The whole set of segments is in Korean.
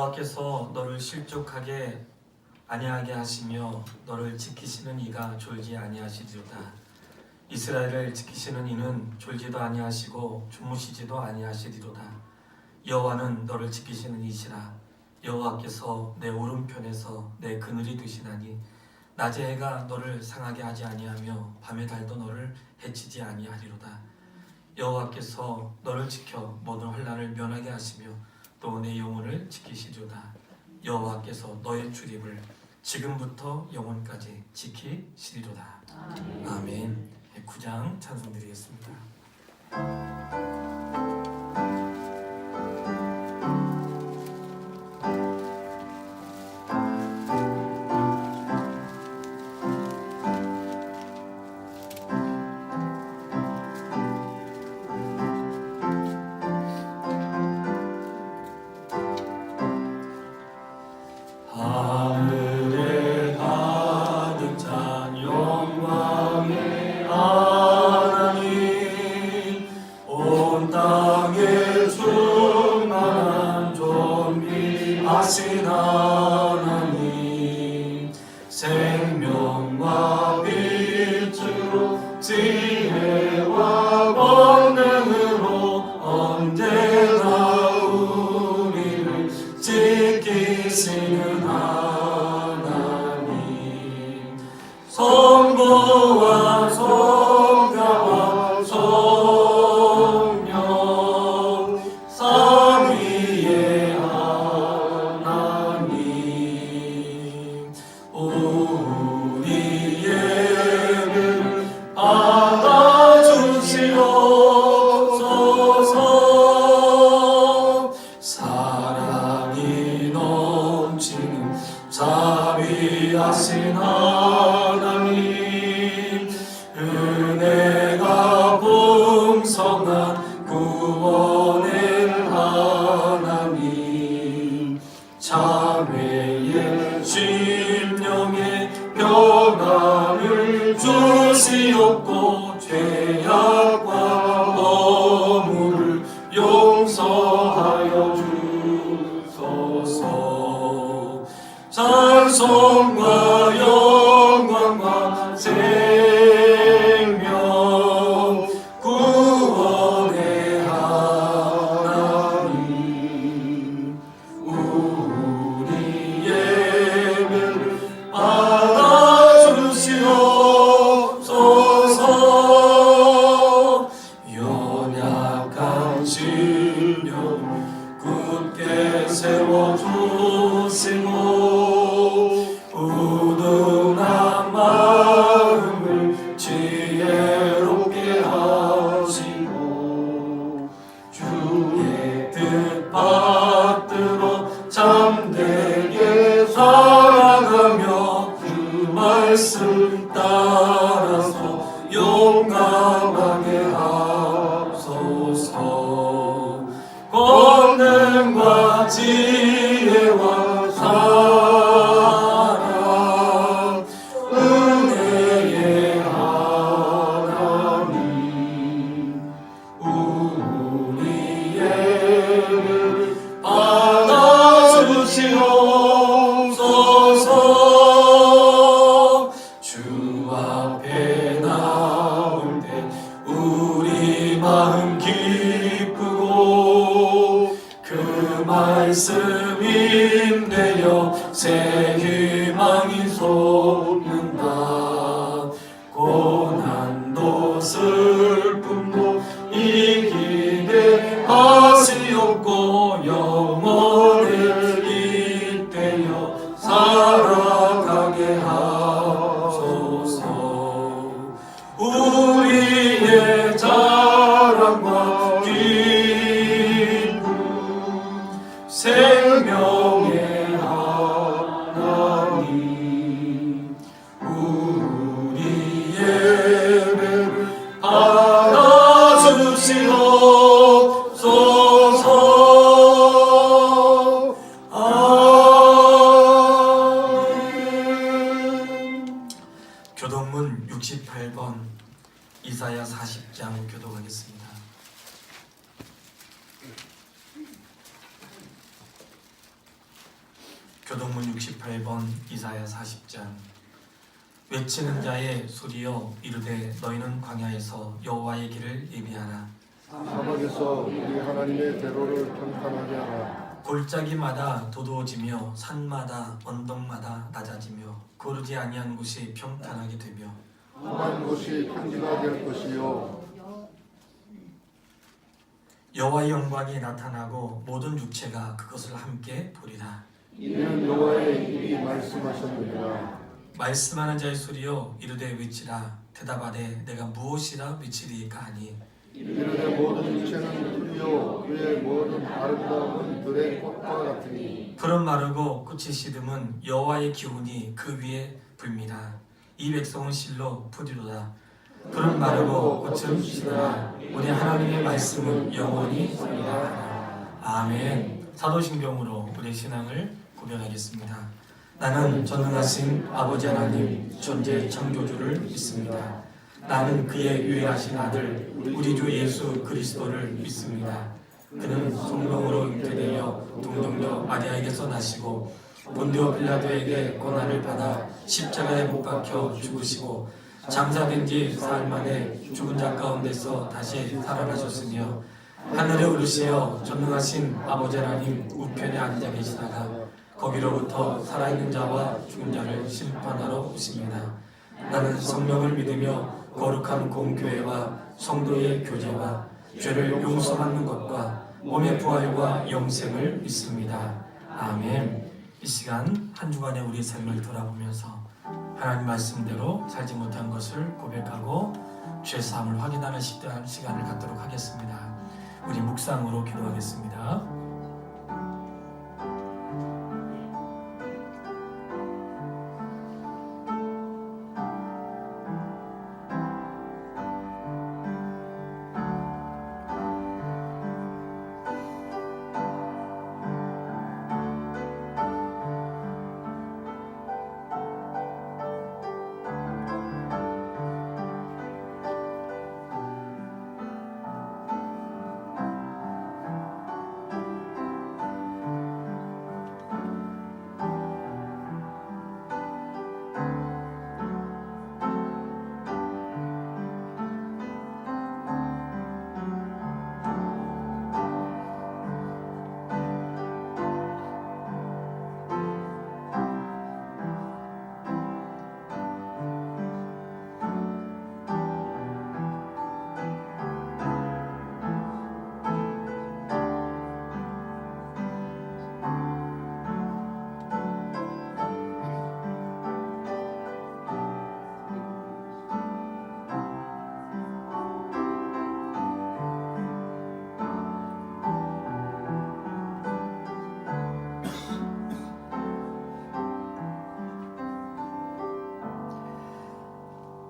여호와께서 너를 실족하게 아니하게 하시며 너를 지키시는 이가 졸지 아니하시리로다. 이스라엘을 지키시는 이는 졸지도 아니하시고 주무시지도 아니하시리로다. 여호와는 너를 지키시는 이시라. 여호와께서 내 오른편에서 내 그늘이 되시나니 낮의 해가 너를 상하게 하지 아니하며 밤의 달도 너를 해치지 아니하리로다. 여호와께서 너를 지켜 모든 환난을 면하게 하시며 또 내 영혼을 지키시리로다. 여호와께서 너의 출입을 지금부터 영원까지 지키시리로다. 아멘. 9장 찬송 드리겠습니다. 하늘에 가득 찬 영광의 하나님, 온 땅에 충만한 존귀하신 하나님, 생명과 빛으로 지혜와 권능으로 언제나 우리를 지키시는 하나님, 성부와 성자와 성령 삼위의 하나님, 우리 예배를 받아주시옵소서. 사랑이 넘치는 자비하신 하나님, 은혜가 풍성한 구원의 하나님, 자매의 심령에 평안을 주시옵고 죄악과 허물을 용서하여 주소서. 찬송과 영광과 생명 구원의 하나님, 우리 예배를 받아주시옵소서. 연약한 심령을 굳게 세워주시고 우둔한 마음을 지혜롭게 하시고 주의 뜻 받들어 참되게 살아가며 그 말씀 따라서 용감하게 하소서. 권능과 지혜와 사랑 은혜의 하나님, 우리 예배를 받아주시옵소서. 주 앞에 나올 때 우리 마음 기쁘고 그 말씀 임되어 새 희망이 솟는다. 고난도 슬픔도 이기게 하시옵고 영원을 잇대어 살아가게 하소서. 우리의 자랑과 기쁨 생명의 하나님, 우리 예배를 받아주시옵소서. 아멘. 교독문 68번 이사야 40장 교독하겠습니다. 교동문 68번 이사야 40장. 외치는 자의 소리여 이르되 너희는 광야에서 여호와의 길을 예비하라. 사막에서 우리 하나님의 대로를 평탄하게 하라. 골짜기마다 도두어지며 산마다 언덕마다 낮아지며 거르지 아니한 곳이 평탄하게 되며 험한 곳이 평지가 될 것이요 여호와의 영광이 나타나고 모든 육체가 그것을 함께 보리라. 이는 여호와의 입이 말씀하셨느니라. 말씀하는 자의 소리여 이르되 외치라. 대답하되 내가 무엇이라 외치리이까 하니 이르되 모든 육체는 풀이요 그의 모든 아름다움은 들의 꽃과 같으니 푸른 마르고 꽃이 시듬은 여호와의 기운이 그 위에 불미라. 이 백성은 실로 푸리로다. 푸른 마르고 꽃은 시들라. 우리 하나님의 말씀은 영원히 서리라. 아멘. 사도신경으로 우리의 신앙을 고백하겠습니다. 나는 전능하신 아버지 하나님 존재 창조주를 믿습니다. 나는 그의 유일하신 아들 우리 주 예수 그리스도를 믿습니다. 그는 성령으로 잉태되어 동정녀 마리아에게서 나시고 본디오 빌라도에게 고난을 받아 십자가에 못 박혀 죽으시고 장사된 지 사흘 만에 죽은 자 가운데서 다시 살아나셨으며 하늘에 오르시어 전능하신 아버지 하나님 우편에 앉아 계시다가 거기로부터 살아있는 자와 죽은 자를 심판하러 오십니다. 나는 성령을 믿으며 거룩한 공교회와 성도의 교제와 죄를 용서받는 것과 몸의 부활과 영생을 믿습니다. 아멘. 이 시간 한 주간의 우리 삶을 돌아보면서 하나님 말씀대로 살지 못한 것을 고백하고 죄사함을 확인하는 시간을 갖도록 하겠습니다. 우리 묵상으로 기도하겠습니다.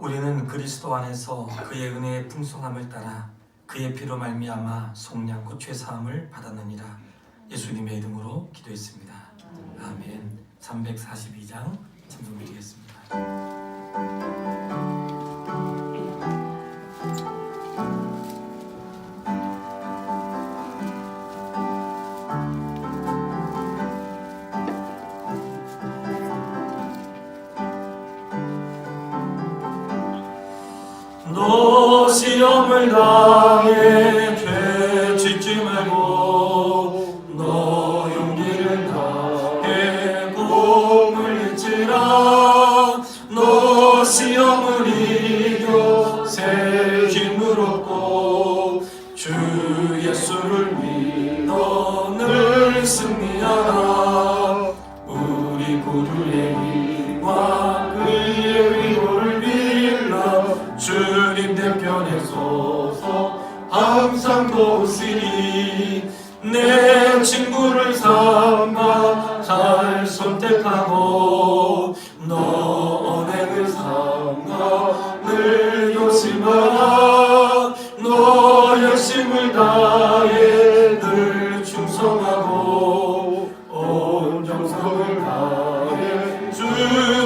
우리는 그리스도 안에서 그의 은혜의 풍성함을 따라 그의 피로 말미암아 속량고 죄사함을 받았느니라. 예수님의 이름으로 기도했습니다. 아멘. 342장 찬송 드리겠습니다. 너 시험을 당해 죄 짓지 말고 너 용기를 다해 공을 잃지라. 너 시험을 이겨 새 힘을 얻고 주 예수를 믿어 늘 승리하라. 우리 구주의 힘과 그의 위로를 빌라. 주님 내 편에 서서 항상 도우시리. 내 친구를 삼아 잘 선택하고 너 언행을 삼아 늘 조심하라. 너 열심을 다해 늘 충성하고 온 정성을 다해 주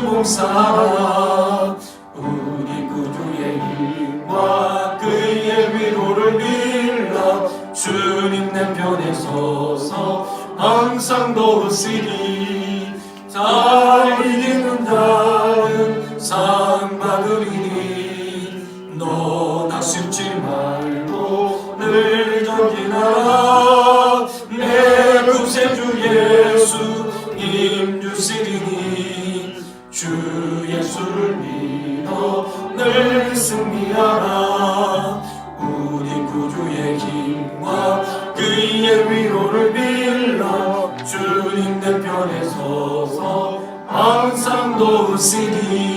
봉사하라. 우리 구주의 힘과 그의 위로를 빌라. 주님 내 편에 서서 항상 도우시리. 주 예수를 믿어 늘 승리하라. 우리 구주의 힘과 그의 위로를 빌라. 주님 내 편에 서서 항상 도우시니.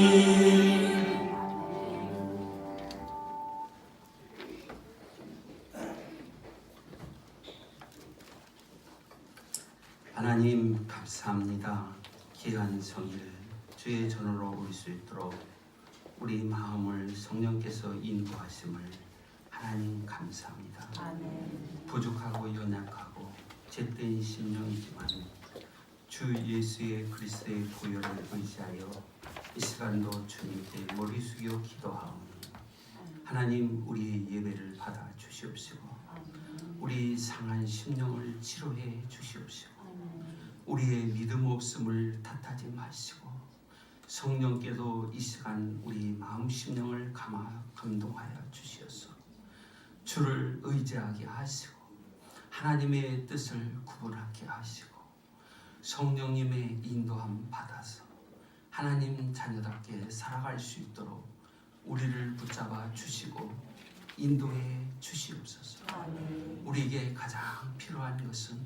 하나님 감사합니다. 귀한 성일 주의 전으로 올 수 있도록 우리 마음을 성령께서 인도하심을 하나님 감사합니다. 부족하고 연약하고 죄된 심령이지만 주 예수의 그리스도의 보혈을 의지하여 이 시간도 주님께 머리 숙여 기도하오니 하나님 우리의 예배를 받아 주시옵시고 우리 상한 심령을 치료해 주시옵시고 우리의 믿음 없음을 탓하지 마시고 성령께도 이 시간 우리 마음 심령을 감동하여 주시옵소서. 주를 의지하게 하시고 하나님의 뜻을 구분하게 하시고 성령님의 인도함 받아서 하나님 자녀답게 살아갈 수 있도록 우리를 붙잡아 주시고 인도해 주시옵소서. 우리에게 가장 필요한 것은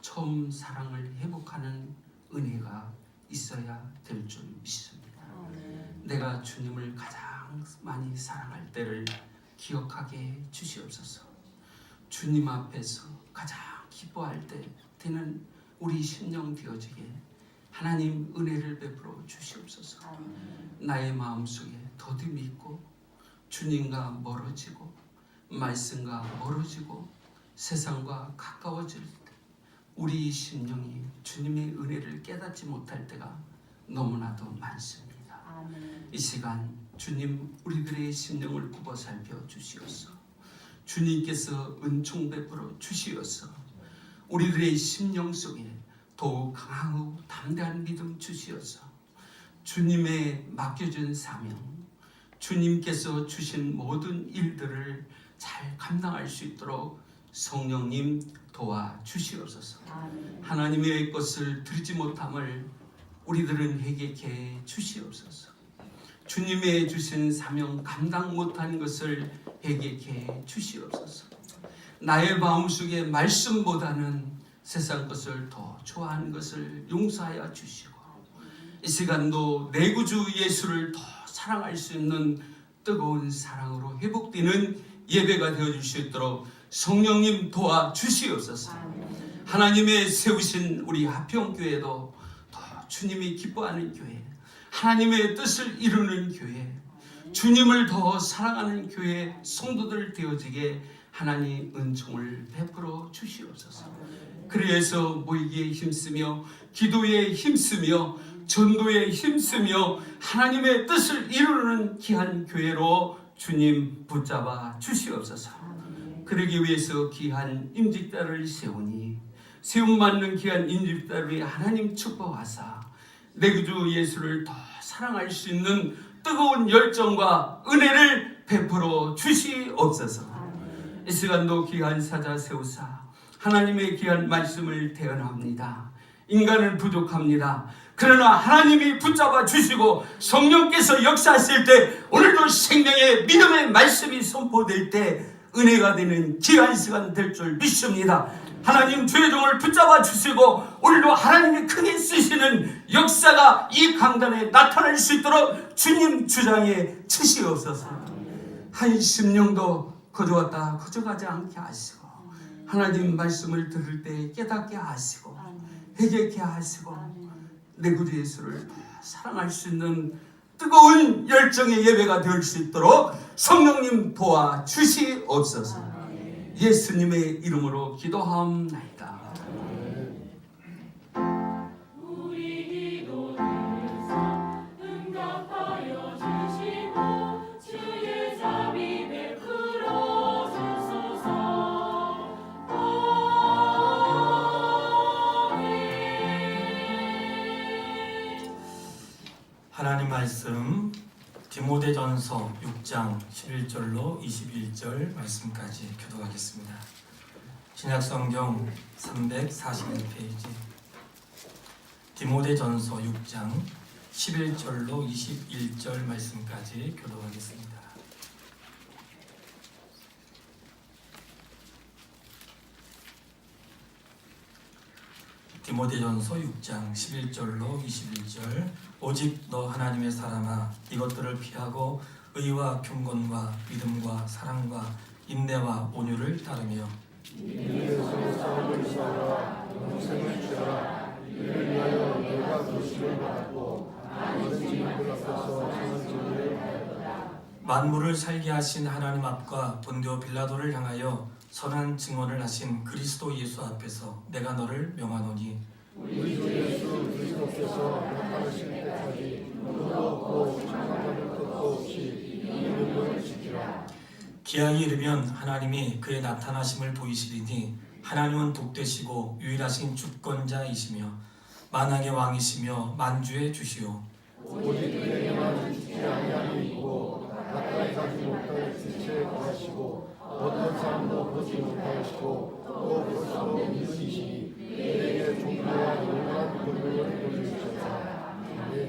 처음 사랑을 회복하는 은혜가 있어야 될 줄 믿습니다. 내가 주님을 가장 많이 사랑할 때를 기억하게 주시옵소서. 주님 앞에서 가장 기뻐할 때는 우리 심령 되어지게 하나님 은혜를 베풀어 주시옵소서. 나의 마음속에 더듬이 있고 주님과 멀어지고 말씀과 멀어지고 세상과 가까워질 때 우리 심령이 주님의 은혜를 깨닫지 못할 때가 너무나도 많습니다. 이 시간 주님 우리들의 심령을 굽어 살펴 주시옵소서. 주님께서 은총 베풀어 주시옵소서. 우리들의 심령 속에 더욱 강하고 담대한 믿음 주시옵소서. 주님의 맡겨준 사명, 주님께서 주신 모든 일들을 잘 감당할 수 있도록 성령님 도와 주시옵소서. 하나님의 것을 들지 못함을 우리들은 회개케 주시옵소서. 주님의 주신 사명 감당 못한 것을 회개케 주시옵소서. 나의 마음속에 말씀보다는 세상 것을 더 좋아하는 것을 용서하여 주시고 이 시간도 내 구주 예수를 더 사랑할 수 있는 뜨거운 사랑으로 회복되는 예배가 되어줄 수 있도록 성령님 도와 주시옵소서. 하나님의 세우신 우리 하평교회도 더 주님이 기뻐하는 교회, 하나님의 뜻을 이루는 교회, 주님을 더 사랑하는 교회 성도들 되어지게 하나님 은총을 베풀어 주시옵소서. 그래서 모이기에 힘쓰며 기도에 힘쓰며 전도에 힘쓰며 하나님의 뜻을 이루는 귀한 교회로 주님 붙잡아 주시옵소서. 그러기 위해서 귀한 임직자를 세우니 세움받는 귀한 임직자를 하나님 축복하사 내 구주 예수를 더 사랑할 수 있는 뜨거운 열정과 은혜를 베풀어 주시옵소서. 이 시간도 귀한 사자 세우사 하나님의 귀한 말씀을 대언합니다. 인간은 부족합니다. 그러나 하나님이 붙잡아 주시고 성령께서 역사하실 때 오늘도 생명의 믿음의 말씀이 선포될 때 은혜가 되는 귀한 시간 될 줄 믿습니다. 하나님 주의 종을 붙잡아 주시고 오늘도 하나님이 크게 쓰시는 역사가 이 강단에 나타날 수 있도록 주님 주장에 치시옵소서. 한 심령도 거저왔다 거저가지 않게 하시고 하나님 말씀을 들을 때 깨닫게 하시고 회개케 하시고 내 구주 예수를 사랑할 수 있는 뜨거운 열정의 예배가 될 수 있도록 성령님 도와 주시옵소서. 예수님의 이름으로 기도하옵나이다. 우리 기도를 응답하여 주시고 주의 자비 베풀어 주소서. 하나님 말씀 디모데전서 6장 11절로 21절 말씀까지 교독하겠습니다. 신약성경 341페이지 디모데전서 6장 11절로 21절 말씀까지 교독하겠습니다. 디모데전서 6장 11절로 21절. 오직 너 하나님의 사람아, 이것들을 피하고 의와 경건과 믿음과 사랑과 인내와 온유를 따르며 이에서 싸움을 싸우라 영생을 취하라. 이를 위하여 내가 교훈을 받았고 모든 진리들 앞에서 선한 진리를 받았다. 만물을 살게 하신 하나님 앞과 본디오 빌라도를 향하여 선한 증언을 하신 그리스도 예수 앞에서 내가 너를 명하노니 우리 주 예수 그리스도께서 나타나실 때까지 누구도 없고 장관하는 것도 없이 이 명령을 지키라. 기한이 이르면 하나님이 그의 나타나심을 보이시리니 하나님은 독되시고 유일하신 주권자이시며 만왕의 왕이시며 만주의 주시오. 오직 그에게만 죽지 아니함이 있고 가까이 가지 못할 빛에 거하시고 어떤 사람도 보지 못하시고 또 볼 수 없는 이시니 그에게 종교와 영원한 권능을 돌리셨다.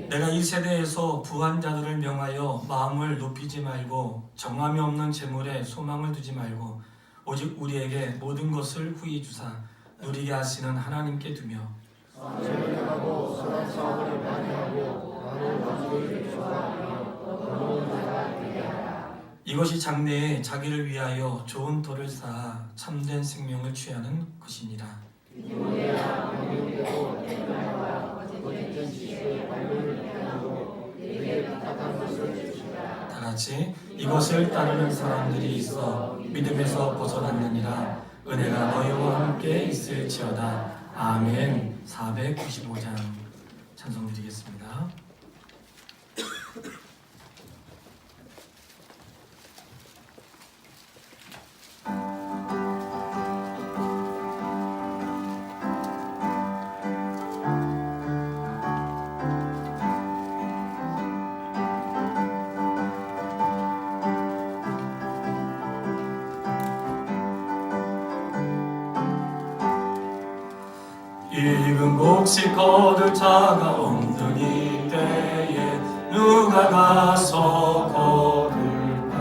내가 이 세대에서 부한 자들을 명하여 마음을 높이지 말고 정함이 없는 재물에 소망을 두지 말고 오직 우리에게 모든 것을 후히 주사 누리게 하시는 하나님께 두며 전능하고 선한 싸움을 많이 하고 나는 원수를 조사하며 어려운 자가 되게 하라. 이것이 장래에 자기를 위하여 좋은 돌을 쌓아 참된 생명을 취하는 것이니라. 너희야 명령대로 행동하라. 거짓된 지식의 반론을 피하고 내게 부탁한 것을 주시라. 다 같이 이것을 따르는 사람들이 있어 믿음에서 벗어났느니라. 은혜가 너희와 함께 있을지어다. 아멘. 495장 찬송 드리겠습니다. 익은 곡식 거둘 자가 없는 이때에 누가 가서 거둘까?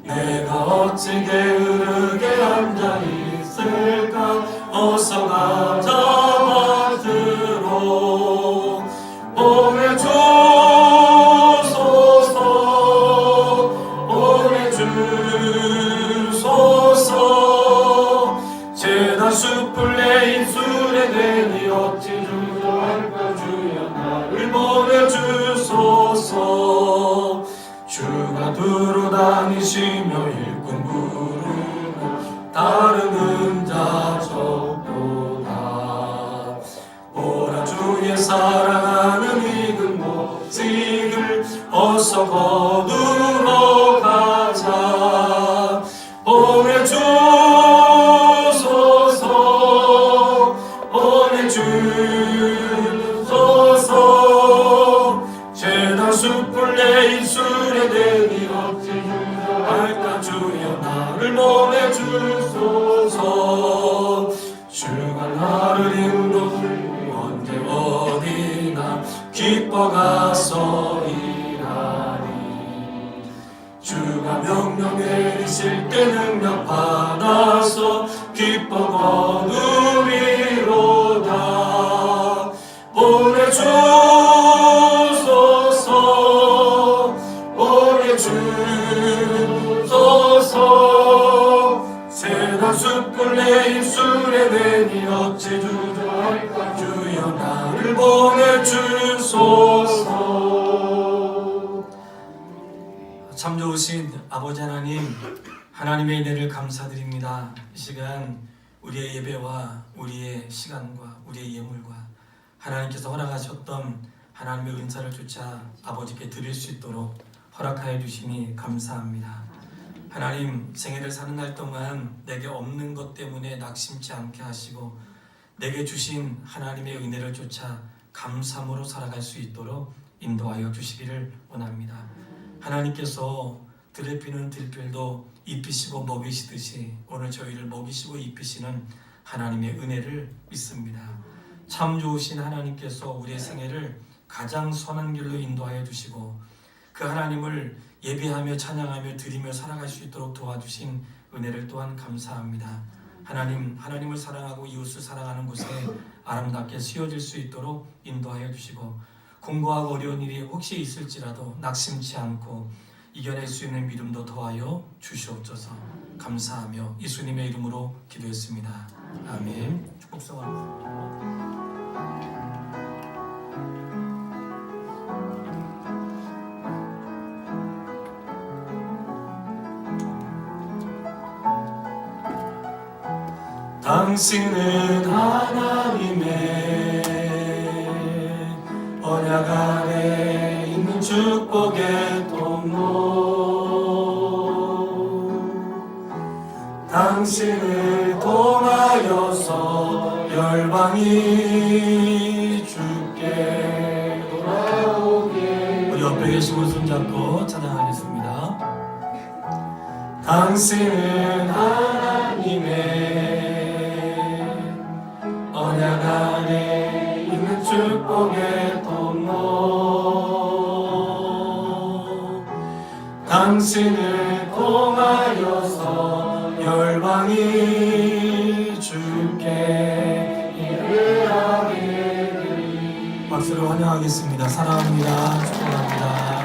내가 어찌 게으르게 앉아 있을까? 어서 가자 밭으로 보내주소서. 제단 숲을 내 입술에 대니 어찌 주저할까? 주여 나를 보내주소서. 주가 두루 다니시며 일꾼 부르며 따르는 자 적도다. 오라 주의 사랑하는 익은 곡식을 어서 거두러 가자. 보내주소서. 제단 숲을 내 입술에 대니 어찌 주저할까? 주여 나를 보내주소서. 주가 나를 인도하니 언제 어디나 기뻐 가서 일하리. 주가 명령 내리실 때 능력 받아서 기뻐 거두리로다. 보내주소서. 새난 숯불 내 입술에 대니 어찌 주저할까? 주여 나를 보내주소서. 참 좋으신 아버지 하나님, 하나님의 은혜를 감사드립니다. 이 시간 우리의 예배와 우리의 시간과 우리의 예물과 하나님께서 허락하셨던 하나님의 은사를 쫓아 아버지께 드릴 수 있도록 허락하여 주시니 감사합니다. 하나님, 생애를 사는 날 동안 내게 없는 것 때문에 낙심치 않게 하시고 내게 주신 하나님의 은혜를 쫓아 감사함으로 살아갈 수 있도록 인도하여 주시기를 원합니다. 하나님께서 들에 피는 들필도 입히시고 먹이시듯이 오늘 저희를 먹이시고 입히시는 하나님의 은혜를 믿습니다. 참 좋으신 하나님께서 우리의 생애를 가장 선한 길로 인도하여 주시고 그 하나님을 예배하며 찬양하며 드리며 살아갈 수 있도록 도와주신 은혜를 또한 감사합니다. 하나님을 사랑하고 이웃을 사랑하는 곳에 아름답게 쓰여질 수 있도록 인도하여 주시고 공고하고 어려운 일이 혹시 있을지라도 낙심치 않고 이겨낼 수 있는 믿음도 더하여 주시옵소서. 감사하며 예수님의 이름으로 기도했습니다. 아멘. 축복성을 당신은 하나님의 언약 아래 있는 축복의 통로 당신을 통하여서 열방이 주께 돌아오게 우리 옆에 계시고 손잡고 찬양하겠습니다. 당신은 하나님의 언약 안에 있는 축복의 통로 당신을 통하여서 열방이 주께 예배하게 되리. 박수로 환영하겠습니다. 사랑합니다. 축복합니다.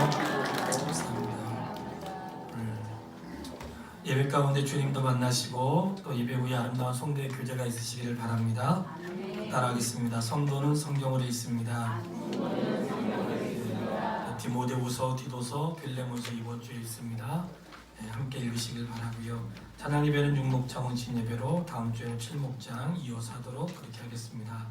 감사합니다. 예배 가운데 주님도 만나시고 또 예배 후에 아름다운 성도의 교제가 있으시기를 바랍니다. 따라하겠습니다. 성도는 성경으로 있습니다. 디모데후서, 디도서, 빌레몬서 이번 주에 있습니다. 함께 읽으시길 바라고요. 찬양 예배는 6목장 원신 예배로 다음 주에는 7목장 이어서 하도록 그렇게 하겠습니다.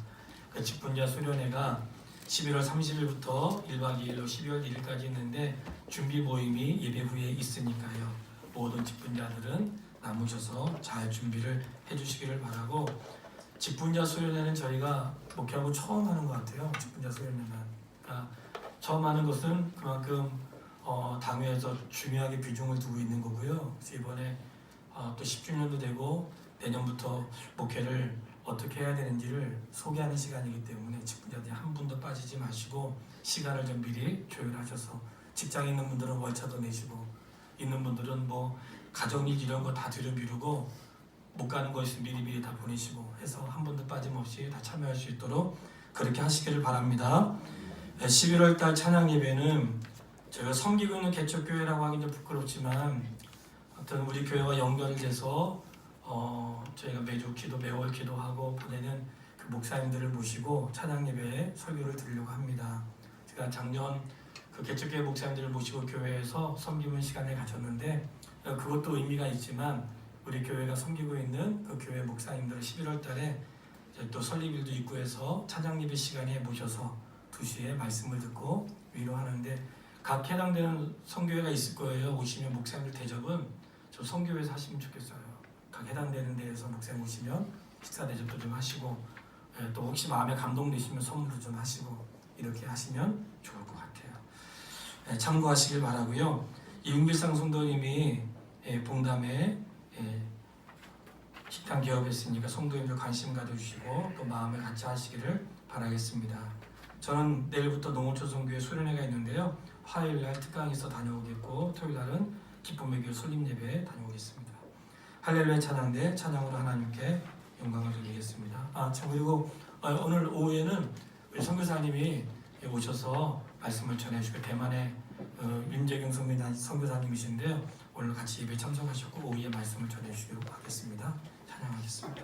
그 직분자 수련회가 11월 30일부터 1박 2일로 12월 1일까지 있는데 준비 모임이 예배 후에 있으니까요. 모든 직분자들은 남으셔서 잘 준비를 해주시기를 바라고 직분자 수련회는 저희가 목회하고 처음 하는 것 같아요. 직분자 수련회는 그러니까 처음 하는 것은 그만큼 당회에서 중요하게 비중을 두고 있는 거고요. 그래서 이번에 또 10주년도 되고 내년부터 목회를 어떻게 해야 되는지를 소개하는 시간이기 때문에 직분자들이 한 분도 빠지지 마시고 시간을 좀 미리 조율하셔서 직장에 있는 분들은 월차도 내시고 있는 분들은 뭐 가정일 이런 거 다 뒤로 미루고 못 가는 거 있으면 미리미리 다 보내시고 해서 한 분도 빠짐없이 다 참여할 수 있도록 그렇게 하시기를 바랍니다. 11월 달 찬양 예배는 저희가 섬기고 있는 개척교회라고 하기 좀 부끄럽지만 아무튼 우리 교회와 연결이 돼서 저희가 매주 매월 기도하고 보내는 그 목사님들을 모시고 찬양 예배에 설교를 드리려고 합니다. 제가 작년 그 개척교회 목사님들을 모시고 교회에서 섬기는 시간을 가졌는데 그것도 의미가 있지만 우리 교회가 섬기고 있는 그 교회 목사님들을 11월 달에 또 설립일도 있고 해서 찬양 예배 시간에 모셔서 2시에 말씀을 듣고 위로하는데 각 해당되는 성교회가 있을 거예요. 오시면 목사님들 대접은 저 성교회에서 하시면 좋겠어요. 각 해당되는 데에서 목사님 오시면 식사 대접도 좀 하시고 또 혹시 마음에 감동되시면 선물도 좀 하시고 이렇게 하시면 좋을 것 같아요. 참고하시길 바라고요. 이윤길상 성도님이 봉담에 식당 개업했으니까 성도님들 관심 가져주시고 또 마음을 같이 하시기를 바라겠습니다. 저는 내일부터 농어촌 성교회 수련회가 있는데요. 화요일날 특강에서 다녀오겠고 토요일날은 기쁨의 교회 설립예배에 다녀오겠습니다. 할렐루야 찬양대 찬양으로 하나님께 영광을 드리겠습니다. 참 그리고 오늘 오후에는 우리 선교사님이 오셔서 말씀을 전해주시고 대만의 윤재경 선교사님이신데요. 오늘 같이 예배 참석하셨고 오후에 말씀을 전해주시기로 하겠습니다. 찬양하겠습니다.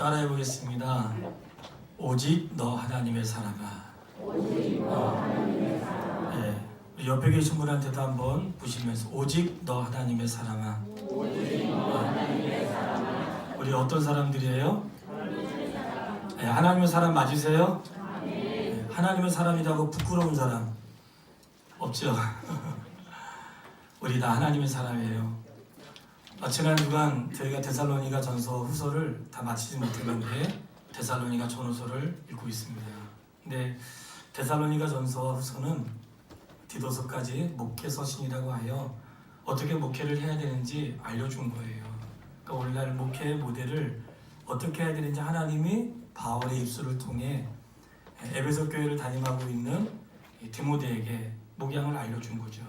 따라해 보겠습니다. 오직 너 하나님의 사람아. 예, 우리 옆에 계신 분한테도 한번 보시면서 오직 너 하나님의 사람아. 우리 어떤 사람들이에요? 예, 하나님의 사람 맞으세요? 예, 하나님의 사람이라고 부끄러운 사람 없죠? 우리 다 하나님의 사람이에요. 지난 주간 저희가 데살로니가 전서 후서를 다 마치지 못했는데 데살로니가 전후서를 읽고 있습니다. 근데 데살로니가 전서와 후서는 디도서까지 목회 서신이라고 하여 어떻게 목회를 해야 되는지 알려준 거예요. 그러니까 오늘날 목회의 모델을 어떻게 해야 되는지 하나님이 바울의 입술을 통해 에베소 교회를 담임하고 있는 디모데에게 목양을 알려준 거죠.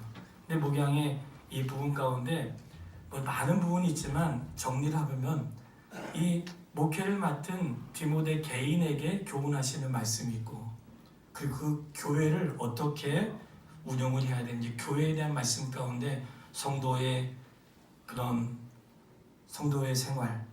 근데 목양의 이 부분 가운데 뭐 많은 부분이 있지만 정리를 하면 이 목회를 맡은 디모데 개인에게 교훈하시는 말씀이 있고 그 교회를 어떻게 운영을 해야 되는지 교회에 대한 말씀 가운데 성도의 그런 성도의 생활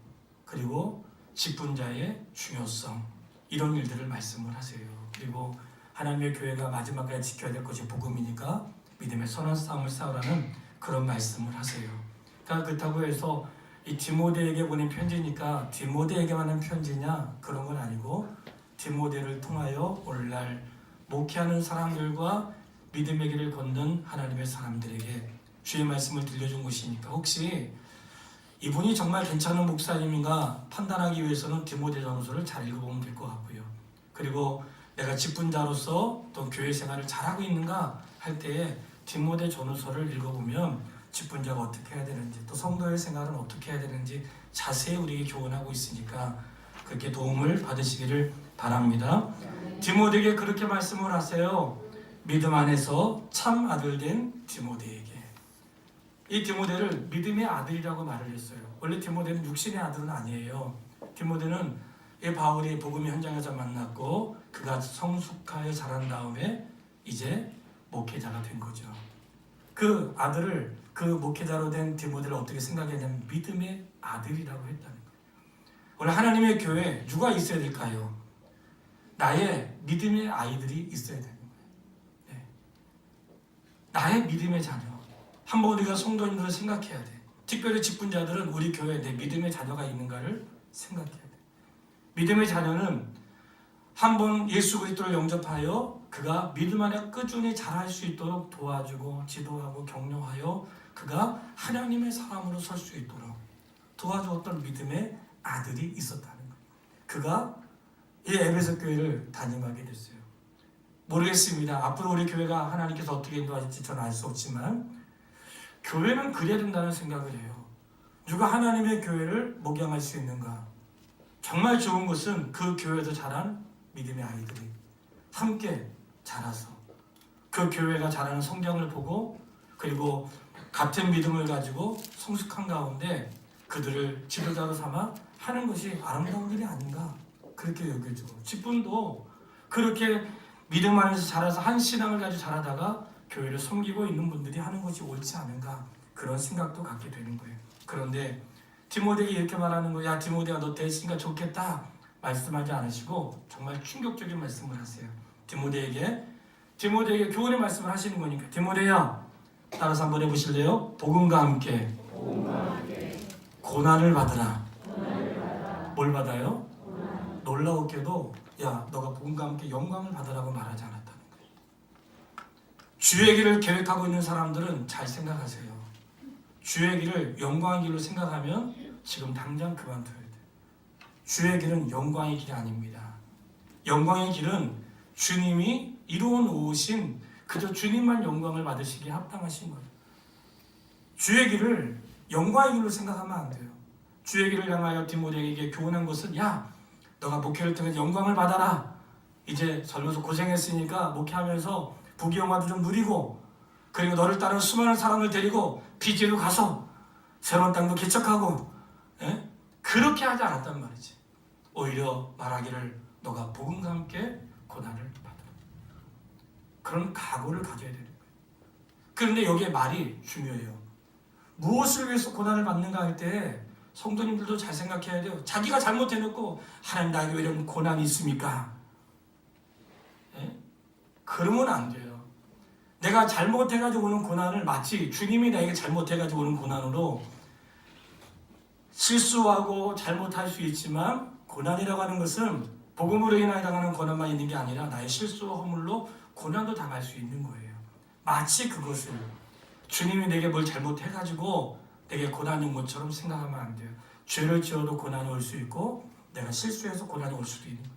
그리고 직분자의 중요성 이런 일들을 말씀을 하세요. 그리고 하나님의 교회가 마지막까지 지켜야 될 것이 복음이니까 믿음의 선한 싸움을 싸우라는 그런 말씀을 하세요. 그러니까 그렇다고 해서 이 디모데에게 보낸 편지니까 디모데에게만 한 편지냐 그런 건 아니고 디모데를 통하여 오늘날 목회하는 사람들과 믿음의 길을 걷는 하나님의 사람들에게 주의 말씀을 들려준 것이니까 혹시 이분이 정말 괜찮은 목사님인가 판단하기 위해서는 디모데 전서를 잘 읽어보면 될 것 같고요. 그리고 내가 직분자로서 또 교회 생활을 잘하고 있는가 할 때에 디모데 전서를 읽어보면 직분자가 어떻게 해야 되는지 또 성도의 생활은 어떻게 해야 되는지 자세히 우리에게 교훈하고 있으니까 그렇게 도움을 받으시기를 바랍니다. 디모데에게 그렇게 말씀을 하세요. 믿음 안에서 참 아들 된 디모데에게. 이 디모데를 믿음의 아들이라고 말을 했어요. 원래 디모데는 육신의 아들은 아니에요. 디모데는 이 바울이 복음 현장에서 만났고 그가 성숙하여 자란 다음에 이제 목회자가 된 거죠. 그 아들을 그 목회자로 된 디모데를 어떻게 생각했냐면 믿음의 아들이라고 했다는 거예요. 오늘 하나님의 교회에 누가 있어야 될까요? 나의 믿음의 아이들이 있어야 되는 거예요. 네. 나의 믿음의 자녀. 한번 우리가 성도님들을 생각해야 돼. 특별히 직분자들은 우리 교회에 내 믿음의 자녀가 있는가를 생각해야 돼. 믿음의 자녀는 한번 예수 그리스도를 영접하여 그가 믿음 안에 꾸준히 자랄 수 있도록 도와주고 지도하고 격려하여 그가 하나님의 사람으로 설 수 있도록 도와주었던 믿음의 아들이 있었다는 거예요. 그가 이 에베소 교회를 담임하게 됐어요. 모르겠습니다. 앞으로 우리 교회가 하나님께서 어떻게 인도하실지 저는 알 수 없지만 교회는 그래야 된다는 생각을 해요. 누가 하나님의 교회를 목양할 수 있는가? 정말 좋은 것은 그 교회에서 자란 믿음의 아이들이 함께 자라서 그 교회가 자라는 성장을 보고 그리고 같은 믿음을 가지고 성숙한 가운데 그들을 지도자로 삼아 하는 것이 아름다운 일이 아닌가 그렇게 여겨져. 직분도 그렇게 믿음 안에서 자라서 한 신앙을 가지고 자라다가 교회를 섬기고 있는 분들이 하는 것이 옳지 않은가 그런 생각도 갖게 되는 거예요. 그런데 디모데에게 이렇게 말하는 거야. 야 디모데가 너 됐으니까 좋겠다 말씀하지 않으시고 정말 충격적인 말씀을 하세요. 디모데에게 교훈의 말씀을 하시는 거니까 디모데야 따라서 한번 해보실래요? 복음과 함께 고난을 받으라. 뭘 받아요? 놀라웠게도 야 너가 복음과 함께 영광을 받으라고 말하지 않았다는 거예요. 주의 길을 계획하고 있는 사람들은 잘 생각하세요. 주의 길을 영광의 길로 생각하면 지금 당장 그만둬야 돼요. 주의 길은 영광의 길이 아닙니다. 영광의 길은 주님이 이루어 놓으신 그저 주님만 영광을 받으시기에 합당하신 거예요. 주의 길을 영광의 길로 생각하면 안 돼요. 주의 길을 향하여 디모데에게 교훈한 것은 야 너가 목회를 통해서 영광을 받아라. 이제 젊어서 고생했으니까 목회하면서 부귀영화도 좀 누리고 그리고 너를 따르는 수많은 사람을 데리고 피지로 가서 새로운 땅도 개척하고 그렇게 하지 않았단 말이지. 오히려 말하기를 너가 복음과 함께 고난을 받으라. 그런 각오를 가져야 되는 거예요. 그런데 여기에 말이 중요해요. 무엇을 위해서 고난을 받는가 할 때 성도님들도 잘 생각해야 돼요. 자기가 잘못해놓고 하나님 나에게 왜 이런 고난이 있습니까? 예? 그러면 안 돼요. 내가 잘못해가지고 오는 고난을 마치 주님이 나에게 잘못해가지고 오는 고난으로 실수하고 잘못할 수 있지만 고난이라고 하는 것은 복음으로 인하여 당하는 고난만 있는 게 아니라 나의 실수와 허물로 고난도 당할 수 있는 거예요. 마치 그것을 주님이 내게 뭘 잘못해가지고 내게 고난이 온 것처럼 생각하면 안 돼요. 죄를 지어도 고난이 올 수 있고 내가 실수해서 고난이 올 수도 있는 거예요.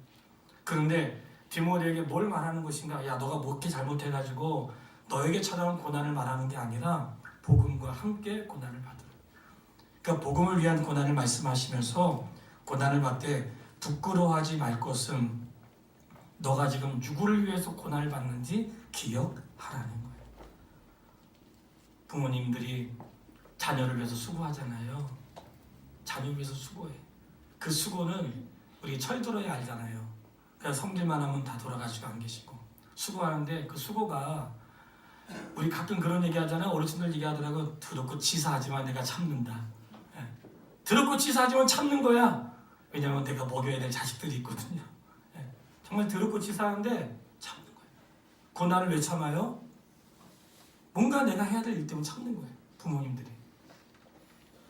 그런데 디모데에게 뭘 말하는 것인가? 야, 너가 뭐 이렇게 잘못해가지고 너에게 찾아온 고난을 말하는 게 아니라 복음과 함께 고난을 받으라. 그러니까 복음을 위한 고난을 말씀하시면서 고난을 받되 부끄러워하지 말 것은 너가 지금 누구를 위해서 고난을 받는지 기억하라는 거예요. 부모님들이 자녀를 위해서 수고하잖아요. 자녀를 위해서 수고해. 그 수고는 우리 철들어야 알잖아요. 그러니까 섬길만 하면 다 돌아가시고 안 계시고 수고하는데 그 수고가 우리 가끔 그런 얘기 하잖아요. 어르신들 얘기하더라고. 더럽고 치사하지만 내가 참는다. 예. 더럽고 치사하지만 참는 거야. 왜냐하면 내가 먹여야 될 자식들이 있거든요. 예. 정말 더럽고 치사한데 참는 거예요. 고난을 왜 참아요? 뭔가 내가 해야 될 일 때문에 참는 거예요. 부모님들이.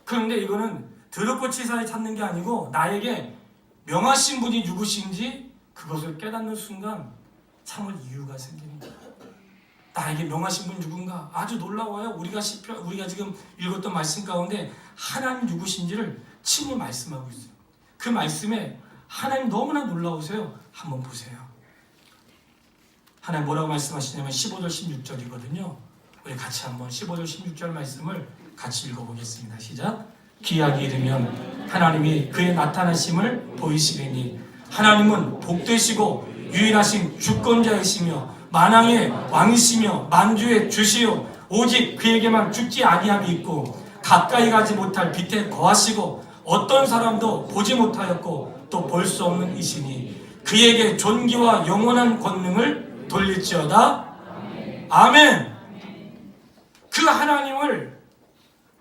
그런데 이거는 더럽고 치사에 참는 게 아니고 나에게 명하신 분이 누구신지 그것을 깨닫는 순간 참을 이유가 생기는 거예요. 나에게 명하신 분이 누군가 아주 놀라워요. 우리가 지금 읽었던 말씀 가운데 하나님 누구신지를 친히 말씀하고 있어요. 그 말씀에 하나님 너무나 놀라우세요. 한번 보세요. 하나님 뭐라고 말씀하시냐면 15절 16절이거든요. 우리 같이 한번 15절 16절 말씀을 같이 읽어보겠습니다. 시작. 기약이 이르면 하나님이 그의 나타나심을 보이시리니 하나님은 복되시고 유일하신 주권자이시며 만왕의 왕이시며 만주의 주시요 오직 그에게만 죽지 아니함이 있고 가까이 가지 못할 빛에 거하시고 어떤 사람도 보지 못하였고 또 볼 수 없는 이시니 그에게 존귀와 영원한 권능을 돌릴지어다. 아멘. 그 하나님을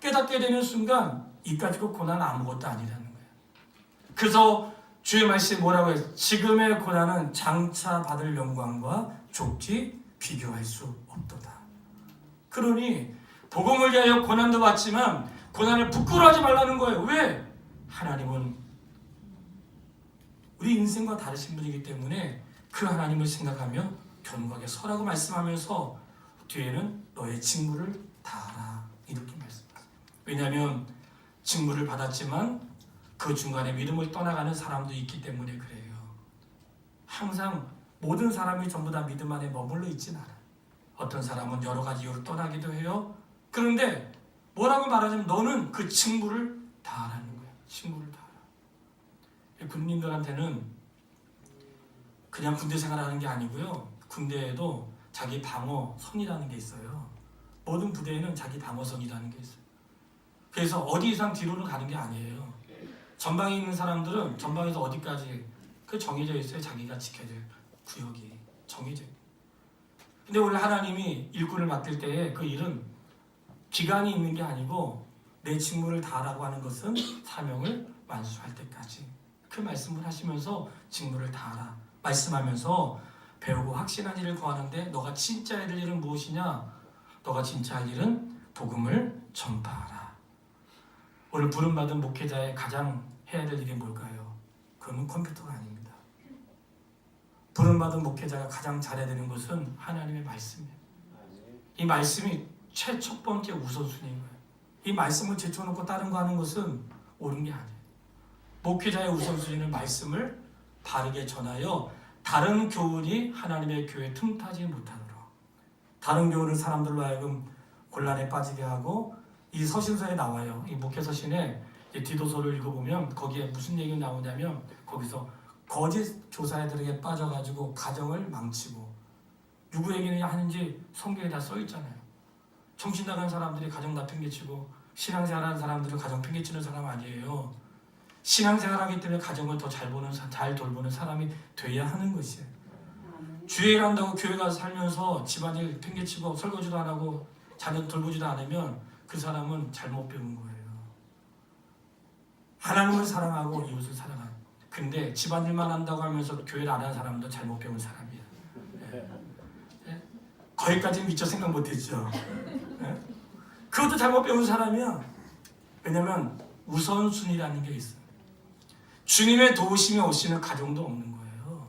깨닫게 되는 순간 이까짓 고난은 아무것도 아니라는 거예요. 그래서 주의 말씀이 뭐라고 해요? 지금의 고난은 장차 받을 영광과 좁지 비교할 수 없도다. 그러니 복음을 위하여 고난도 받지만 고난을 부끄러워하지 말라는 거예요. 왜? 하나님은 우리 인생과 다르신 분이기 때문에 그 하나님을 생각하며 견고하게 서라고 말씀하면서 뒤에는 너의 직무를 다하라 이렇게 말씀하세요. 왜냐하면 직무를 받았지만 그 중간에 믿음을 떠나가는 사람도 있기 때문에 그래요. 항상 모든 사람이 전부 다 믿음 안에 머물러 있진 않아요. 어떤 사람은 여러 가지 이유로 떠나기도 해요. 그런데 뭐라고 말하자면 너는 그 직무를 다하라는 거예요. 직무를 다하라. 군인들한테는 그냥 군대 생활하는 게 아니고요. 군대에도 자기 방어선이라는 게 있어요. 모든 부대에는 자기 방어선이라는 게 있어요. 그래서 어디 이상 뒤로는 가는 게 아니에요. 전방에 있는 사람들은 전방에서 어디까지 그 정해져 있어요. 자기가 지켜야 될 구역이 정해져 있어요. 근데 원래 하나님이 일꾼을 맡길 때에 그 일은 기간이 있는 게 아니고 내 직무를 다하라고 하는 것은 사명을 완수할 때까지 그 말씀을 하시면서 직무를 다하라 말씀하면서 배우고 확신한 일을 구하는데 너가 진짜 해야 될 일은 무엇이냐? 너가 진짜 할 일은 복음을 전파하라. 오늘 부름받은 목회자의 가장 해야 될 일이 뭘까요? 그러면 컴퓨터가 아닙니다. 부름받은 목회자가 가장 잘해야 되는 것은 하나님의 말씀이에요. 이 말씀이 첫 번째 우선순위인 거예요. 이 말씀을 제쳐놓고 다른 거 하는 것은 옳은 게 아니에요. 목회자의 우선순위는 말씀을 바르게 전하여 다른 교훈이 하나님의 교회에 틈타지 못하도록 다른 교훈을 사람들로 하여금 곤란에 빠지게 하고 이 서신서에 나와요. 이 목회서신에 디도서를 읽어보면 거기에 무슨 얘기가 나오냐면 거기서 거짓 조사들에게 빠져가지고 가정을 망치고 누구에게 하는지 성경에 다 써있잖아요. 정신 나간 사람들이 가정 다 팽개치고 신앙생활하는 사람들은 가정 팽개치는 사람 아니에요. 신앙생활하기 때문에 가정을 더 잘 돌보는 사람이 돼야 하는 것이에요. 주일 한다고 교회 가서 살면서 집안일 팽개치고 설거지도 안 하고 자녀 돌보지도 않으면 그 사람은 잘못 배운 거예요. 하나님을 사랑하고 이웃을 사랑하고. 근데 집안일만 한다고 하면서 교회를 안 하는 사람도 잘못 배운 사람이야. 예? 거기까지 미처 생각 못했죠. 예? 그것도 잘못 배운 사람이야. 왜냐면 우선순위라는 게 있어요. 주님의 도우심이 없이는 가정도 없는 거예요.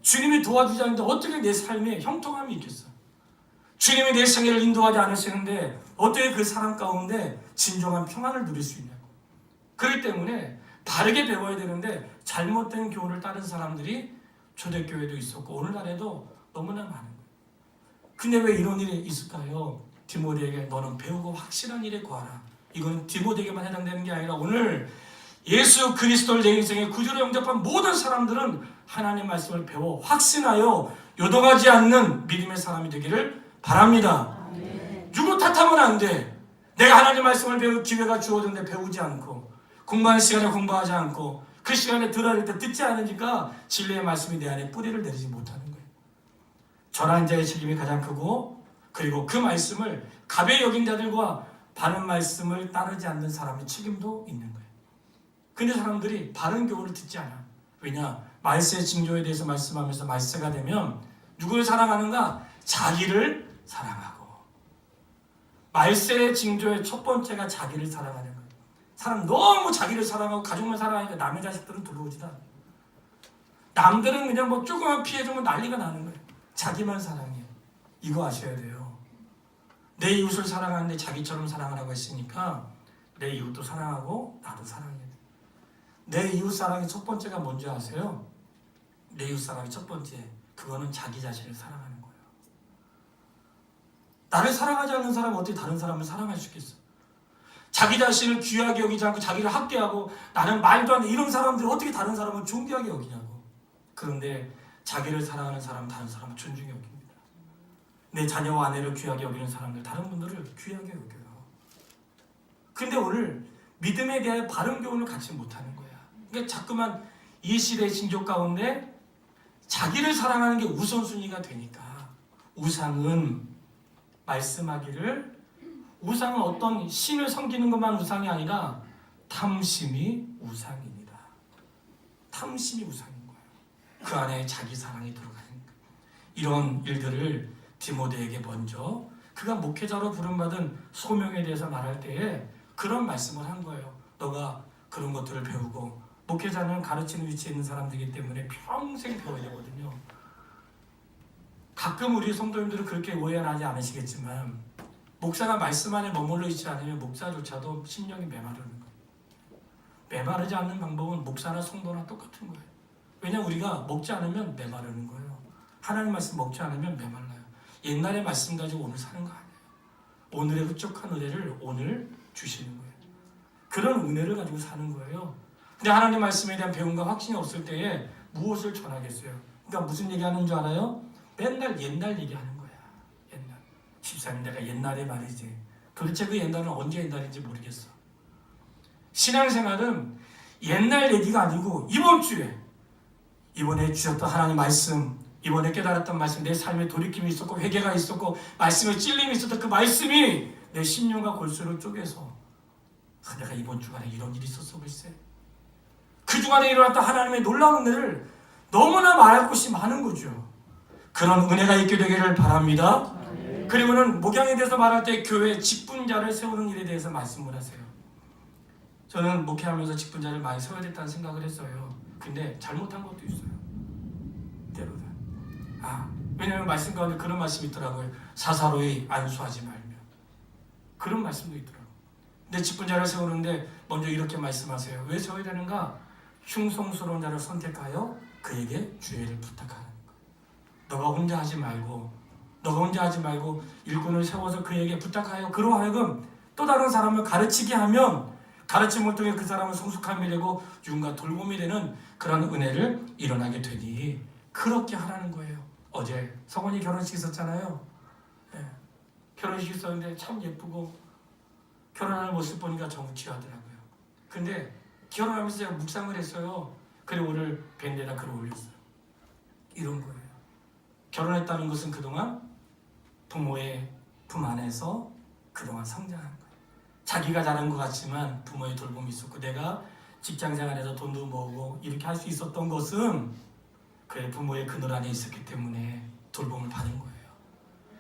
주님이 도와주지 않는데 어떻게 내 삶에 형통함이 있겠어? 주님이 내 생애를 인도하지 않으시는데 어떻게 그 사람 가운데 진정한 평안을 누릴 수 있냐고. 그렇기 때문에 바르게 배워야 되는데 잘못된 교훈을 따른 사람들이 초대교회도 있었고 오늘날에도 너무나 많은 거예요. 근데 왜 이런 일이 있을까요? 디모데에게 너는 배우고 확실한 일에 구하라. 이건 디모데에게만 해당되는 게 아니라 오늘 예수 그리스도를 내 인생의 구주로 영접한 모든 사람들은 하나님의 말씀을 배워 확신하여 요동하지 않는 믿음의 사람이 되기를 바랍니다. 누구 탓하면 안 돼. 내가 하나님 말씀을 배울 기회가 주어졌는데 배우지 않고 공부하는 시간에 공부하지 않고 그 시간에 들어야 할 때 듣지 않으니까 진리의 말씀이 내 안에 뿌리를 내리지 못하는 거예요. 전하는 자의 책임이 가장 크고 그리고 그 말씀을 가벼이 여긴 자들과 바른 말씀을 따르지 않는 사람의 책임도 있는 거예요. 근데 사람들이 바른 교훈을 듣지 않아. 왜냐? 말세의 징조에 대해서 말씀하면서 말세가 되면 누구를 사랑하는가? 자기를 사랑하고. 말세의 징조의 첫 번째가 자기를 사랑하는 거예요. 사람 너무 자기를 사랑하고 가족만 사랑하니까 남의 자식들은 들어오지도 않아요. 남들은 그냥 뭐 조금만 피해주면 난리가 나는 거예요. 자기만 사랑해요. 이거 아셔야 돼요. 내 이웃을 사랑하는데 자기처럼 사랑하라고 했으니까 내 이웃도 사랑하고 나도 사랑해야 돼요. 내 이웃 사랑의 첫 번째가 뭔지 아세요? 내 이웃 사랑의 첫 번째, 그거는 자기 자신을 사랑하는 거예요. 나를 사랑하지 않는 사람은 어떻게 다른 사람을 사랑할 수 있겠어? 자기 자신을 귀하게 여기지 않고 자기를 학대하고 나는 말도 안 돼 이런 사람들이 어떻게 다른 사람을 존귀하게 여기냐고. 그런데 자기를 사랑하는 사람은 다른 사람을 존중히 여깁니다. 내 자녀와 아내를 귀하게 여기는 사람들 다른 분들을 귀하게 여겨요. 근데 오늘 믿음에 대한 바른 교훈을 갖지 못하는 거야. 그러니까 자꾸만 이 시대의 징조 가운데 자기를 사랑하는 게 우선순위가 되니까 우상은 말씀하기를 우상은 어떤 신을 섬기는 것만 우상이 아니라 탐심이 우상입니다. 탐심이 우상인 거예요. 그 안에 자기 사랑이 들어가는 거예요. 이런 일들을 디모데에게 먼저 그가 목회자로 부름받은 소명에 대해서 말할 때에 그런 말씀을 한 거예요. 너가 그런 것들을 배우고 목회자는 가르치는 위치에 있는 사람들이기 때문에 평생 배워야 되거든요. 가끔 우리 성도님들은 그렇게 오해하지 않으시겠지만 목사가 말씀 안에 머물러 있지 않으면 목사조차도 심령이 메마르는 거예요. 메마르지 않는 방법은 목사나 성도나 똑같은 거예요. 왜냐하면 우리가 먹지 않으면 메마르는 거예요. 하나님 말씀 먹지 않으면 메말라요. 옛날의 말씀 가지고 오늘 사는 거 아니에요. 오늘의 흡족한 은혜를 오늘 주시는 거예요. 그런 은혜를 가지고 사는 거예요. 근데 하나님 말씀에 대한 배움과 확신이 없을 때에 무엇을 전하겠어요? 그러니까 무슨 얘기하는 줄 알아요? 맨날 옛날 얘기하는 거야. 옛날. 집사님 내가 옛날에 말이지. 도대체 그 옛날은 언제 옛날인지 모르겠어. 신앙생활은 옛날 얘기가 아니고 이번 주에 이번에 주셨던 하나님 말씀, 이번에 깨달았던 말씀, 내 삶에 돌이킴이 있었고 회개가 있었고 말씀에 찔림이 있었던 그 말씀이 내 심령과 골수를 쪼개서 내가 이번 주간에 이런 일이 있었어 글쎄. 그 주간에 일어났던 하나님의 놀라운 은혜를 너무나 말할 것이 많은 거죠. 그런 은혜가 있게 되기를 바랍니다. 그리고는 목양에 대해서 말할 때 교회 직분자를 세우는 일에 대해서 말씀을 하세요. 저는 목회하면서 직분자를 많이 세워야 됐다는 생각을 했어요. 근데 잘못한 것도 있어요. 때로는. 왜냐하면 말씀 가운데 그런 말씀이 있더라고요. 사사로이 안수하지 말며. 그런 말씀도 있더라고요. 근데 직분자를 세우는데 먼저 이렇게 말씀하세요. 왜 세워야 되는가? 흉성스러운 자를 선택하여 그에게 주의를 부탁하는 거예요. 너가 혼자 하지 말고 일꾼을 세워서 그에게 부탁하여 그로 하여금 또 다른 사람을 가르치게 하면 가르침을 통해 그 사람은 성숙함이 되고 누군가 돌봄이 되는 그런 은혜를 일어나게 되니 그렇게 하라는 거예요. 어제 성원이 결혼식 있었잖아요. 결혼식 있었는데 참 예쁘고 결혼하는 모습 보니까 정말 취하더라고요. 근데 결혼하면서 제가 묵상을 했어요. 그래 오늘 밴드에다 글을 올렸어요. 이런 거예요. 결혼했다는 것은 그동안 부모의 품 안에서 그동안 성장한 거예요. 자기가 잘한 것 같지만 부모의 돌봄이 있었고 내가 직장생활에서 돈도 모으고 이렇게 할 수 있었던 것은 그의 부모의 그늘 안에 있었기 때문에 돌봄을 받은 거예요.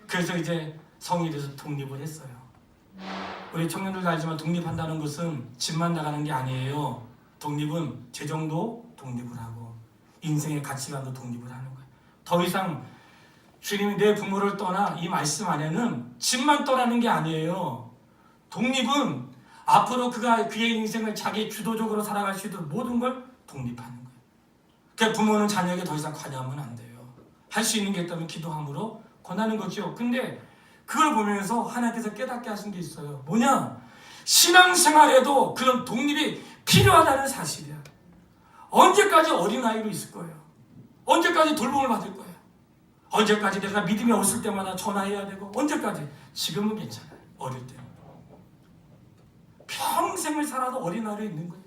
그래서 이제 성이 돼서 독립을 했어요. 우리 청년들도 알지만 독립한다는 것은 집만 나가는 게 아니에요. 독립은 재정도 독립을 하고 인생의 가치관도 독립을 하는 거예요. 더 이상 주님이 내 부모를 떠나 이 말씀 안에는 집만 떠나는 게 아니에요. 독립은 앞으로 그가 그의 인생을 자기 주도적으로 살아갈 수 있도록 모든 걸 독립하는 거예요. 그러니까 부모는 자녀에게 더 이상 관여하면 안 돼요. 할 수 있는 게 있다면 기도함으로 권하는 거죠. 근데 그걸 보면서 하나님께서 깨닫게 하신 게 있어요. 뭐냐? 신앙생활에도 그런 독립이 필요하다는 사실이야. 언제까지 어린아이로 있을 거예요? 언제까지 돌봄을 받을 거예요? 언제까지 내가 믿음이 없을 때마다 전화해야 되고 언제까지? 지금은 괜찮아요. 어릴 때는. 평생을 살아도 어린아이로 있는 거예요.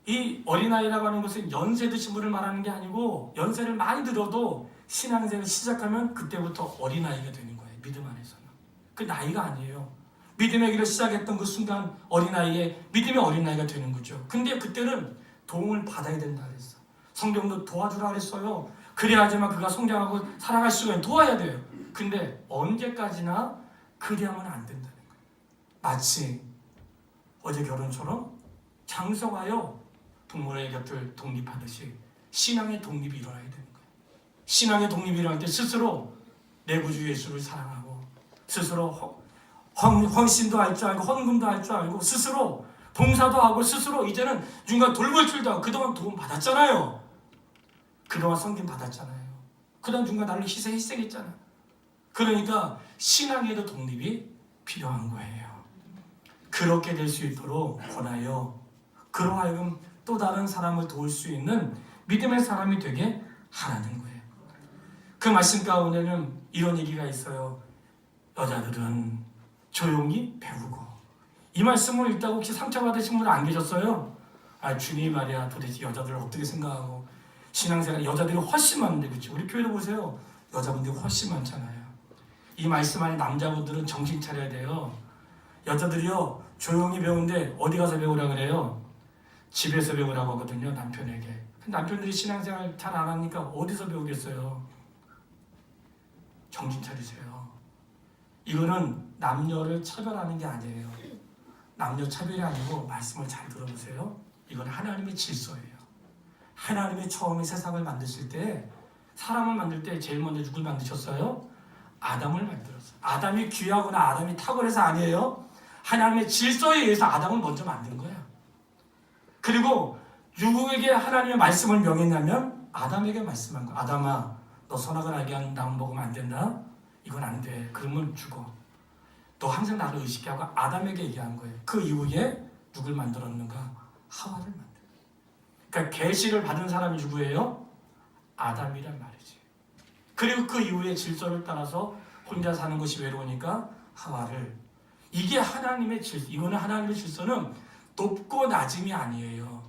이 어린아이라고 하는 것은 연세 드신 분을 말하는 게 아니고 연세를 많이 들어도 신앙생활을 시작하면 그때부터 어린아이가 되는 거예요. 믿음 안에서는. 그 나이가 아니에요. 믿음의 길을 시작했던 그 순간 어린아이의 믿음의 어린아이가 되는 거죠. 근데 그때는 도움을 받아야 된다 그랬어. 성경도 도와주라 그랬어요. 그래야지만 그가 성장하고 살아갈 수가 있는 도와야 돼요. 근데 언제까지나 그래야만 안 된다는 거예요. 마치 어제 결혼처럼 장성하여 부모의 곁을 독립하듯이 신앙의 독립이 일어나야 되는 거예요. 신앙의 독립이 일어날 때 스스로 내 구주 예수를 사랑하고 스스로 헌신도 할 줄 알고 헌금도 할 줄 알고 스스로 봉사도 하고 스스로 이제는 누군가 돌볼 줄도 하고 그동안 도움 받았잖아요. 그동안 섬김 받았잖아요. 그동안 누군가 나를 희생했잖아. 그러니까 신앙에도 독립이 필요한 거예요. 그렇게 될 수 있도록 권하여 그로 하여금 또 다른 사람을 도울 수 있는 믿음의 사람이 되게 하라는 거예요. 그 말씀 가운데는 이런 얘기가 있어요. 여자들은 조용히 배우고. 이 말씀을 읽다가 혹시 상처받으신 분 안 계셨어요? 아, 주님 말이야 도대체 여자들을 어떻게 생각하고 신앙생활 여자들이 훨씬 많은데 그렇죠? 우리 교회도 보세요. 여자분들이 훨씬 많잖아요. 이 말씀 안에 남자분들은 정신 차려야 돼요. 여자들이요 조용히 배우는데 어디 가서 배우라 그래요? 집에서 배우라고 하거든요. 남편에게. 남편들이 신앙생활 잘 안 하니까 어디서 배우겠어요? 정신 차리세요. 이거는 남녀를 차별하는 게 아니에요. 남녀 차별이 아니고 말씀을 잘 들어보세요. 이건 하나님의 질서예요. 하나님이 처음에 세상을 만드실 때 사람을 만들 때 제일 먼저 누굴 만드셨어요? 아담을 만들었어요. 아담이 귀하거나 아담이 탁월해서 아니에요. 하나님의 질서에 의해서 아담을 먼저 만든 거예요. 그리고 누구에게 하나님의 말씀을 명했냐면 아담에게 말씀한 거예요. 아담아, 너 선악을 알게 하는 나무 먹으면 안 된다. 이건 안 돼. 그러면 죽어. 너 항상 나를 의식해 하고 아담에게 얘기한 거예요. 그 이후에 누굴 만들었는가? 하와를 만들었어요. 그러니까 계시를 받은 사람이 누구예요? 아담이란 말이지. 그리고 그 이후에 질서를 따라서 혼자 사는 것이 외로우니까 하와를. 이게 하나님의 질서. 이거는 하나님의 질서는 높고 낮음이 아니에요.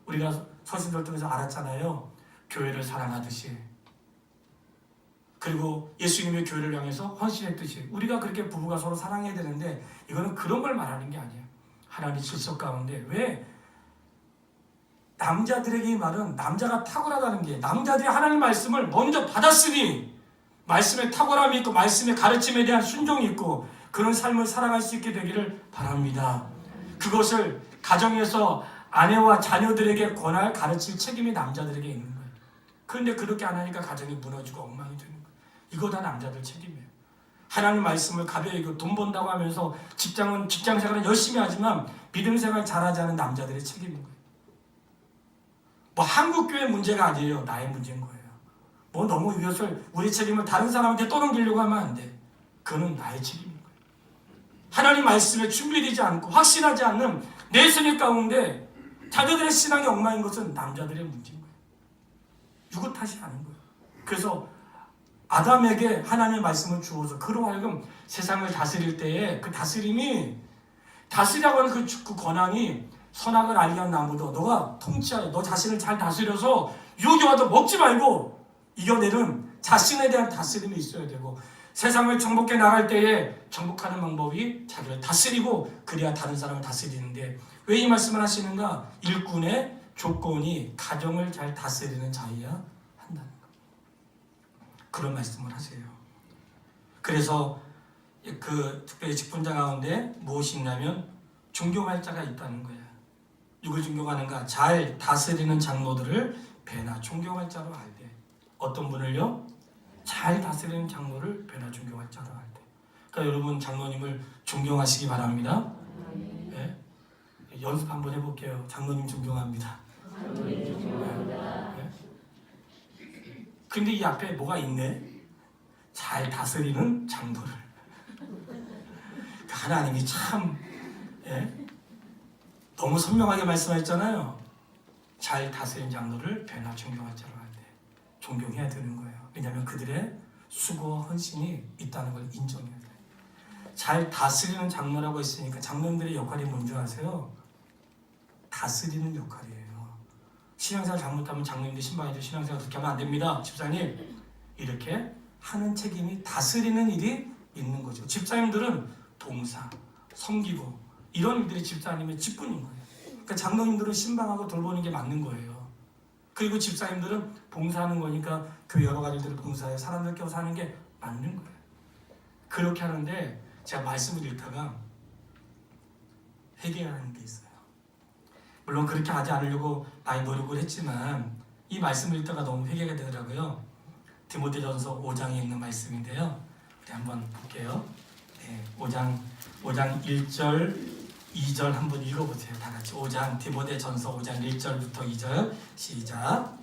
우리가 서신들 통해서 알았잖아요. 교회를 사랑하듯이. 그리고 예수님의 교회를 향해서 헌신했듯이. 우리가 그렇게 부부가 서로 사랑해야 되는데 이거는 그런 걸 말하는 게 아니에요. 하나님의 질서 가운데. 왜? 남자들에게 이 말은 남자가 탁월하다는 게 남자들이 하나님 말씀을 먼저 받았으니 말씀에 탁월함이 있고 말씀의 가르침에 대한 순종이 있고 그런 삶을 살아갈 수 있게 되기를 바랍니다. 그것을 가정에서 아내와 자녀들에게 권할 가르칠 책임이 남자들에게 있는 거예요. 그런데 그렇게 안 하니까 가정이 무너지고 엉망이 되는 거예요. 이거 다 남자들 책임이에요. 하나님 말씀을 가벼이 돈 번다고 하면서 직장 생활은 열심히 하지만 믿음 생활 잘하지 않은 남자들의 책임인 거예요. 뭐 한국교회 문제가 아니에요. 나의 문제인 거예요. 뭐 너무 이것을 우리 책임을 다른 사람한테 떠넘기려고 하면 안 돼. 그거는 나의 책임인 거예요. 하나님 말씀에 준비되지 않고 확신하지 않는 내 생애 가운데 자녀들의 신앙이 엉망인 것은 남자들의 문제인 거예요. 누구 탓이 아닌 거예요. 그래서 아담에게 하나님의 말씀을 주어서 그로 하여금 세상을 다스릴 때에 그 다스림이 다스리라고 하는 그 권한이 선악을 알게 한 나무도 너가 통치하여 너 자신을 잘 다스려서 유혹이 와도 먹지 말고 이겨내는 자신에 대한 다스림이 있어야 되고 세상을 정복해 나갈 때에 정복하는 방법이 자기를 다스리고 그래야 다른 사람을 다스리는데 왜 이 말씀을 하시는가? 일꾼의 조건이 가정을 잘 다스리는 자여야 한다는 거. 그런 말씀을 하세요. 그래서 그 특별히 직분자 가운데 무엇이 있냐면 존경할 자가 있다는 거예요. 누굴 존경하는가? 잘 다스리는 장로들을 배나 존경할 자로 알되. 어떤 분을요? 잘 다스리는 장로를 배나 존경할 자로 알되. 그러니까 여러분 장로님을 존경하시기 바랍니다. 네? 연습 한번 해볼게요. 장로님 존경합니다. 네? 근데 이 앞에 뭐가 있네? 잘 다스리는 장로를. 하나님이 참 너무 선명하게 말씀하셨잖아요. 잘 다스린 장로를 배나 존경할 자로 할 때 존경해야 되는 거예요. 왜냐하면 그들의 수고와 헌신이 있다는 걸 인정해야 돼요. 잘 다스리는 장로라고 했으니까 장로님들의 역할이 뭔지 아세요? 다스리는 역할이에요. 신앙생활 잘못하면 장로님들 신방에도 신앙생활 그렇게 하면 안 됩니다. 집사님 이렇게 하는 책임이 다스리는 일이 있는 거죠. 집사님들은 봉사, 섬기고 이런 일들이 집사님의 직분인 거예요. 그러니까 장로님들은 신방하고 돌보는 게 맞는 거예요. 그리고 집사님들은 봉사하는 거니까 교회 여러 가지들을 봉사해 사람들 껴서 하는 게 맞는 거예요. 그렇게 하는데 제가 말씀을 읽다가 회개하는 게 있어요. 물론 그렇게 하지 않으려고 많이 노력을 했지만 이 말씀을 읽다가 너무 회개가 되더라고요. 디모데전서 5장에 있는 말씀인데요. 우리 한번 볼게요. 네, 5장 1절 2절 한번 읽어보세요. 다 같이 5장 디모데전서 5장 1절부터 2절 시작.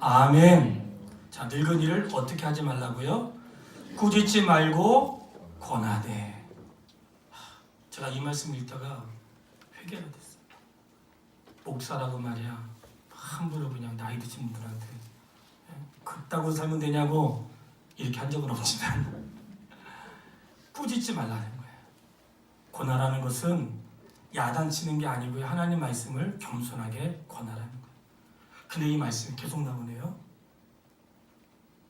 아멘. 자, 늙은이를 어떻게 하지 말라고요? 꾸짖지 말고 권하되. 제가 이 말씀 읽다가 회개가 됐어요. 목사라고 말이야 함부로 그냥 나이 드신 분들한테 그따구 살면 되냐고 이렇게 한 적은 없지만 꾸짖지 말라는 거예요. 권하라는 것은 야단치는 게 아니고요. 하나님 말씀을 겸손하게 권하라는 거예요. 근데 이 말씀이 계속 나오네요.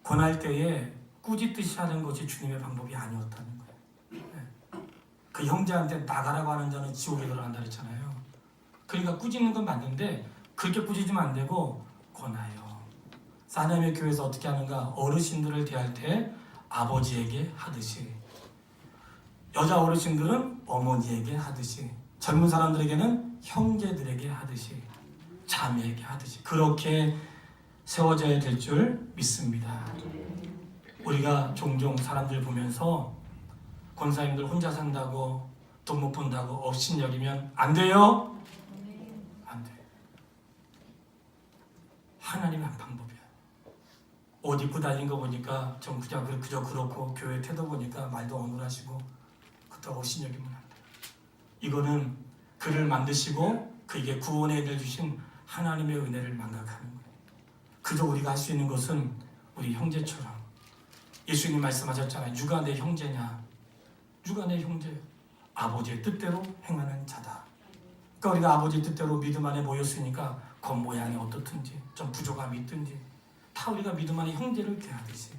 권할 때에 꾸짖듯이 하는 것이 주님의 방법이 아니었다는 거예요. 그 형제한테 나가라고 하는 자는 지옥에 들어간다 그랬잖아요. 그러니까 꾸짖는 건 맞는데 그렇게 꾸짖으면 안 되고 권하여. 사남의 교회에서 어떻게 하는가? 어르신들을 대할 때 아버지에게 하듯이, 여자 어르신들은 어머니에게 하듯이, 젊은 사람들에게는 형제들에게 하듯이, 자매에게 하듯이 그렇게 세워져야 될 줄 믿습니다. 우리가 종종 사람들 보면서 권사님들 혼자 산다고 돈 못 번다고 업신여기면 안 돼요. 안 돼. 하나님의 한 방법이야. 옷 입고 다니는 거 보니까 좀 그저 그렇고 교회 태도 보니까 말도 어눌하시고 그때 업신여기면 안 돼. 이거는 그를 만드시고 그에게 구원의 은혜를 주신 하나님의 은혜를 망각하는 거예요. 그저 우리가 할 수 있는 것은 우리 형제처럼 예수님 말씀하셨잖아요. 누가 내 형제냐? 누가 내 형제? 아버지의 뜻대로 행하는 자다. 그러니까 우리가 아버지의 뜻대로 믿음 안에 모였으니까 겉모양이 어떻든지 좀 부족함이 있든지 다 우리가 믿음 안에 형제를 대하듯이,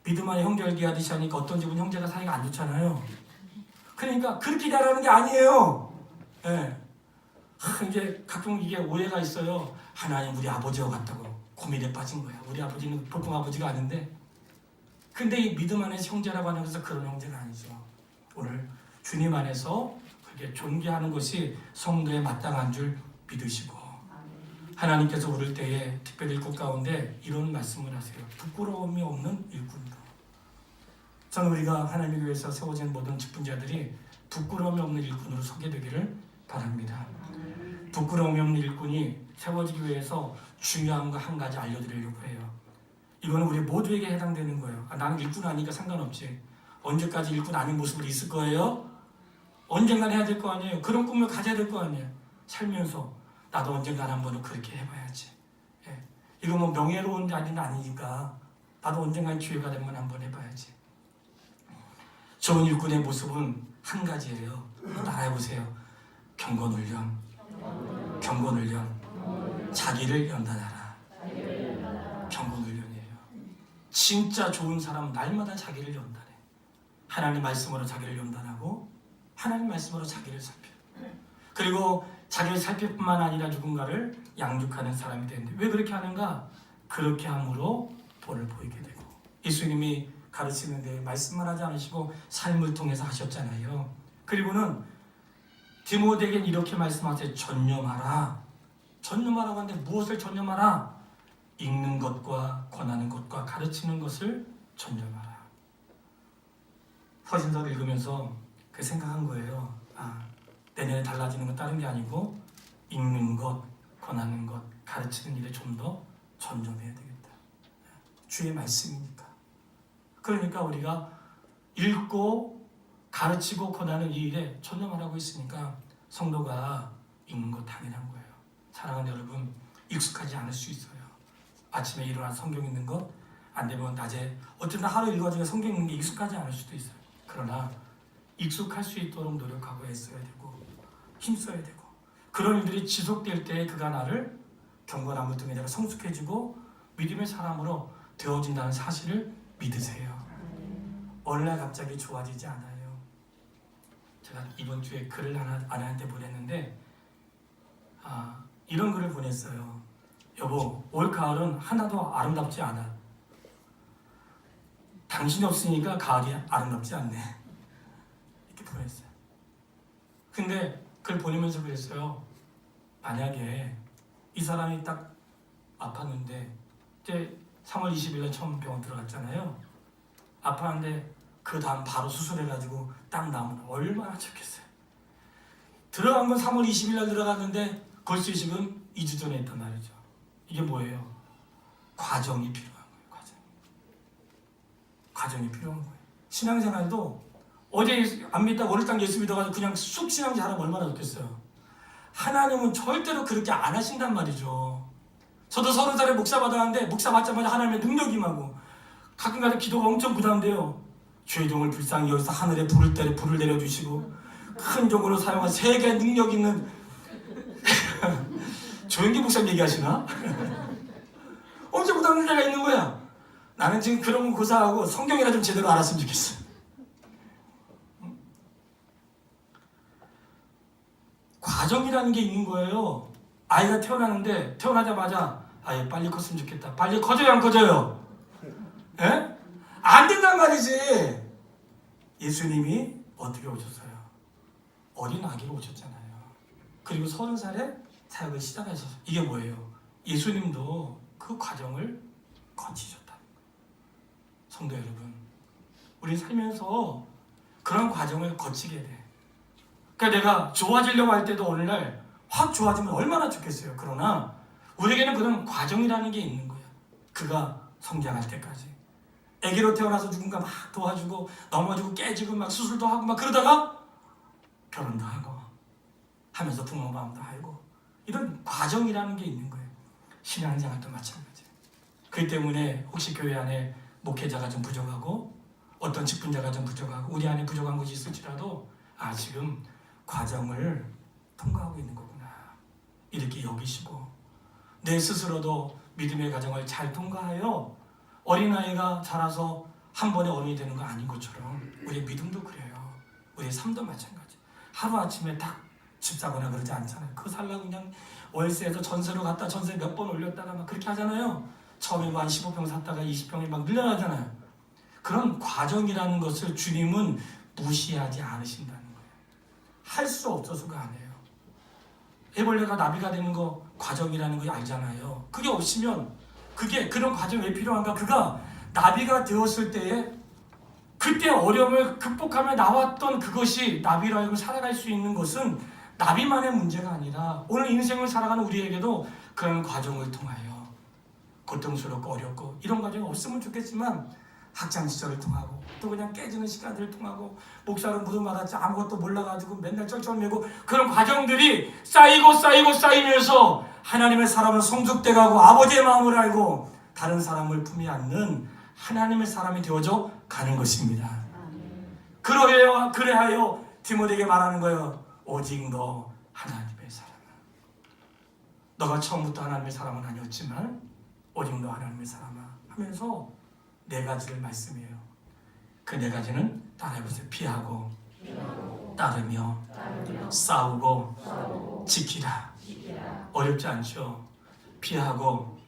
믿음 안에 형제를 대하듯이 하니까 어떤 집은 형제가 사이가 안 좋잖아요. 그러니까 그렇게 대하라는 게 아니에요. 예. 이제 가끔 이게 오해가 있어요. 하나님 우리 아버지와 같다고 고민에 빠진 거야. 우리 아버지는 보통 아버지가 아닌데, 근데 이 믿음 안에서 형제라고 하는 것은 그런 형제가 아니죠. 오늘 주님 안에서 그렇게 존귀하는 것이 성도에 마땅한 줄 믿으시고, 하나님께서 부를 때에 특별히 일꾼 가운데 이런 말씀을 하세요. 부끄러움이 없는 일꾼으로. 저는 우리가 하나님의 교회에서 세워진 모든 직분자들이 부끄러움이 없는 일꾼으로 서게 되기를 바랍니다. 부끄러움이 없는 일꾼이 세워지기 위해서 중요한 거 한 가지 알려드리려고 해요. 이거는 우리 모두에게 해당되는 거예요. 나는 일꾼 아니니까 상관없지. 언제까지 일꾼 아닌 모습으로 있을 거예요? 언젠간 해야 될 거 아니에요. 그런 꿈을 가져야 될 거 아니에요. 살면서 나도 언젠간 한번은 그렇게 해봐야지. 예. 이거 뭐 명예로운 자리는 아니니까 나도 언젠간 기회가 되면 한번 해봐야지. 좋은 일꾼의 모습은 한 가지예요. 따라해보세요. 경건훈련, 경건을 자기를 연단하라. 경건을 연이에요. 진짜 좋은 사람은 날마다 자기를 연단해. 하나님 말씀으로 자기를 연단하고 하나님 말씀으로 자기를 살펴. 그리고 자기를 살필 뿐만 아니라 누군가를 양육하는 사람이 되는데 왜 그렇게 하는가? 그렇게 함으로 본을 보이게 되고 예수님이 가르치는데 말씀만 하지 않으시고 삶을 통해서 하셨잖아요. 그리고는 디모데에겐 이렇게 말씀하세요. 전념하라. 전념하라고 하는데 무엇을 전념하라? 읽는 것과 권하는 것과 가르치는 것을 전념하라. 서신서를 읽으면서 그 생각한 거예요. 내년에 달라지는 건 다른 게 아니고 읽는 것, 권하는 것, 가르치는 일에 좀 더 전념해야 되겠다. 주의 말씀이니까. 그러니까 우리가 읽고 가르치고 권하는 이 일에 전념하라고 했으니까 성도가 읽는 거 당연한 거예요. 사랑하는 여러분, 익숙하지 않을 수 있어요. 아침에 일어나 성경 읽는 것, 안 되면 낮에 어쨌든 하루 일과중에 성경 읽는 게 익숙하지 않을 수도 있어요. 그러나 익숙할 수 있도록 노력하고 애써야 되고 힘써야 되고 그런 일들이 지속될 때 그가 나를 경건함을 통해 내가 성숙해지고 믿음의 사람으로 되어진다는 사실을 믿으세요. 어느 날 갑자기 좋아지지 않아요. 제가 이번 주에 글을 아내한테 보냈는데 이런 글을 보냈어요. 여보, 올 가을은 하나도 아름답지 않아. 당신이 없으니까 가을이 아름답지 않네. 이렇게 보냈어요. 근데 그걸 보내면서 그랬어요. 만약에 이 사람이 딱 아팠는데 이제 3월 20일 날 처음 병원 들어갔잖아요. 아팠는데 그 다음 바로 수술해가지고 딱 나오면 얼마나 좋겠어요. 들어간 건 3월 20일 날 들어갔는데 벌써 지금 2주 전에 했단 말이죠. 이게 뭐예요? 과정이 필요한 거예요. 과정이 필요한 거예요. 신앙생활도 어제 안 믿다 오늘딱 예수 믿어가지고 그냥 쑥 신앙생활 하면 얼마나 좋겠어요. 하나님은 절대로 그렇게 안 하신단 말이죠. 저도 30살에 목사 받았는데 목사 받자마자 하나님의 능력이 임하고 가끔가다 기도가 엄청 부담돼요. 주의 종을 불쌍히 여기서 하늘에 불을 내려주시고 큰 종으로 사용한 세계 능력 있는 조영기 목사님 얘기하시나? 엄청 부담된 데가 있는 거야. 나는 지금 그런 거 고사하고 성경이나 좀 제대로 알았으면 좋겠어. 과정이라는 게 있는 거예요. 아이가 태어나는데 태어나자마자 얘 빨리 컸으면 좋겠다. 빨리 커져요, 안 커져요? 예? 안 된단 말이지. 예수님이 어떻게 오셨어요? 어린 아기로 오셨잖아요. 그리고 30살에 사역을 시작하셔서 이게 뭐예요? 예수님도 그 과정을 거치셨다. 성도 여러분, 우리 살면서 그런 과정을 거치게 돼. 그러니까 내가 좋아지려고 할 때도 오늘날 확 좋아지면 얼마나 좋겠어요. 그러나 우리에게는 그런 과정이라는 게 있는 거야. 그가 성장할 때까지. 아기로 태어나서 누군가 막 도와주고 넘어지고 깨지고 막 수술도 하고 막 그러다가 결혼도 하고 하면서 부모 마음도 알고 이런 과정이라는 게 있는 거예요. 신앙생활도 마찬가지예요. 그렇기 때문에 혹시 교회 안에 목회자가 좀 부족하고 어떤 직분자가 좀 부족하고 우리 안에 부족한 것이 있을지라도 지금 과정을 통과하고 있는 거구나 이렇게 여기시고 내 스스로도 믿음의 과정을 잘 통과하여 어린아이가 자라서 한 번에 어른이 되는 거 아닌 것처럼 우리의 믿음도 그래요. 우리의 삶도 마찬가지. 하루아침에 딱 집 사거나 그러지 않잖아요. 그거 살려고 그냥 월세에서 전세로 갔다 전세 몇 번 올렸다가 막 그렇게 하잖아요. 처음에 한 15평 샀다가 20평이 막 늘어나잖아요. 그런 과정이라는 것을 주님은 무시하지 않으신다는 거예요. 할 수 없어서가 안 해요. 애벌레가 나비가 되는 거 과정이라는 거 알잖아요. 그게 없으면 그런 과정이 왜 필요한가? 그가 나비가 되었을 때에 그때 어려움을 극복하며 나왔던 그것이 나비로 알고 살아갈 수 있는 것은 나비만의 문제가 아니라 오늘 인생을 살아가는 우리에게도 그런 과정을 통하여 고통스럽고 어렵고 이런 과정이 없으면 좋겠지만 학창시절을 통하고 또 그냥 깨지는 시간들을 통하고 목사로 무슨 말하지 아무것도 몰라가지고 맨날 쩔쩔매고 그런 과정들이 쌓이면서 하나님의 사람을 성숙돼가고 아버지의 마음을 알고 다른 사람을 품에 안는 하나님의 사람이 되어져 가는 것입니다. 그래하여 디모데에게 말하는 거예요. 오직 너 하나님의 사람. 너가 처음부터 하나님의 사람은 아니었지만 오직 너 하나님의 사람아 하면서 네 가지를 말씀해요. 그 네 가지는 따라해보세요. 피하고 따르며 싸우고 지키라. 어렵지 않죠? 피하고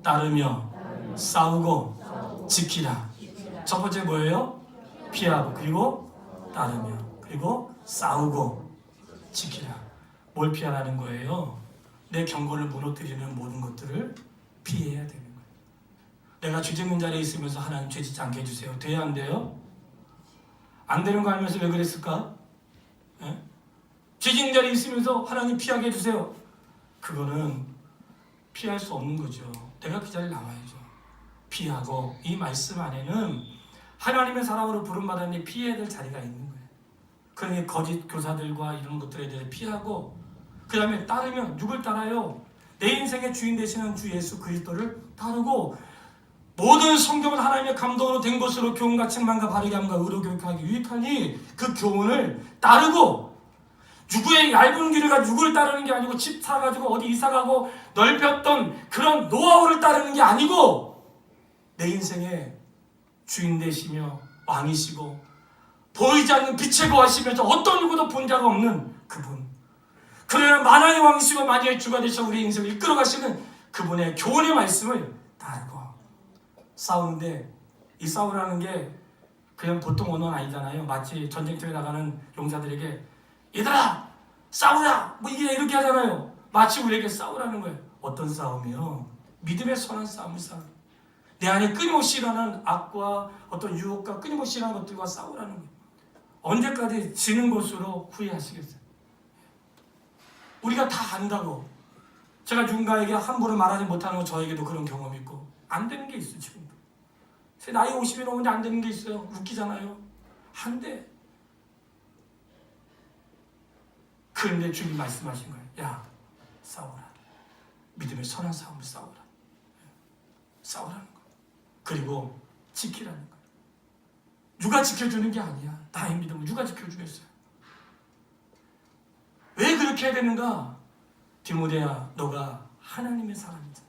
따르며 싸우고 지키라. 첫 번째 뭐예요? 피하고 그리고 따르며 그리고 싸우고 지키라. 뭘 피하라는 거예요? 내 경건을 무너뜨리는 모든 것들을 피해야 되는 거예요. 내가 죄 짓는 자리에 있으면서 하나님 죄 짓지 않게 해주세요. 돼야 안 돼요? 안 되는 거 알면서 왜 그랬을까? 예? 죄 짓는 자리에 있으면서 하나님 피하게 해주세요. 그거는 피할 수 없는 거죠. 내가 그 자리에 나와야죠. 피하고 이 말씀 안에는 하나님의 사랑으로 부름받았는데 피해야 될 자리가 있는 거예요. 그러니 거짓 교사들과 이런 것들에 대해 피하고 그 다음에 따르면 누굴 따라요? 내 인생의 주인 되시는 주 예수 그리스도를 따르고 모든 성경은 하나님의 감동으로 된 것으로 교훈과 책망과 바르게 함과 의로 교육하기 유익하니 그 교훈을 따르고 누구의 얇은 길을 가지고 누구를 따르는 게 아니고 집 사가지고 어디 이사가고 넓혔던 그런 노하우를 따르는 게 아니고 내 인생의 주인 되시며 왕이시고 보이지 않는 빛에 거하시면서 어떤 누구도 본 자가 없는 그분, 그러나 만왕의 왕이시고 만유의 주가 되셔 우리 인생을 이끌어 가시는 그분의 교훈의 말씀을 따르고 싸우는데 이 싸우라는 게 그냥 보통 언어는 아니잖아요. 마치 전쟁터에 나가는 용사들에게 얘들아 싸우자 뭐 이렇게 하잖아요. 마치 우리에게 싸우라는 거예요. 어떤 싸움이요? 믿음의 선한 싸움을 싸우. 내 안에 끊임없이 일어나는 악과 어떤 유혹과 끊임없이 일어나는 것들과 싸우라는 거예요. 언제까지 지는 것으로 후회하시겠어요? 우리가 다 안다고 제가 누군가에게 함부로 말하지 못하는 건 저에게도 그런 경험이 있고 안 되는 게 있어요. 지금도 제 나이 50이 넘었는데 안 되는 게 있어요. 웃기잖아요. 안 돼. 그런데 주님 말씀하신 거예요. 야 싸우라. 믿음의 선한 싸움을 싸우라. 싸우라는 거예요. 그리고 지키라는 거예요. 누가 지켜주는 게 아니야. 나의 믿음을 누가 지켜주겠어요. 왜 그렇게 해야 되는가? 디모데야 너가 하나님의 사람이다.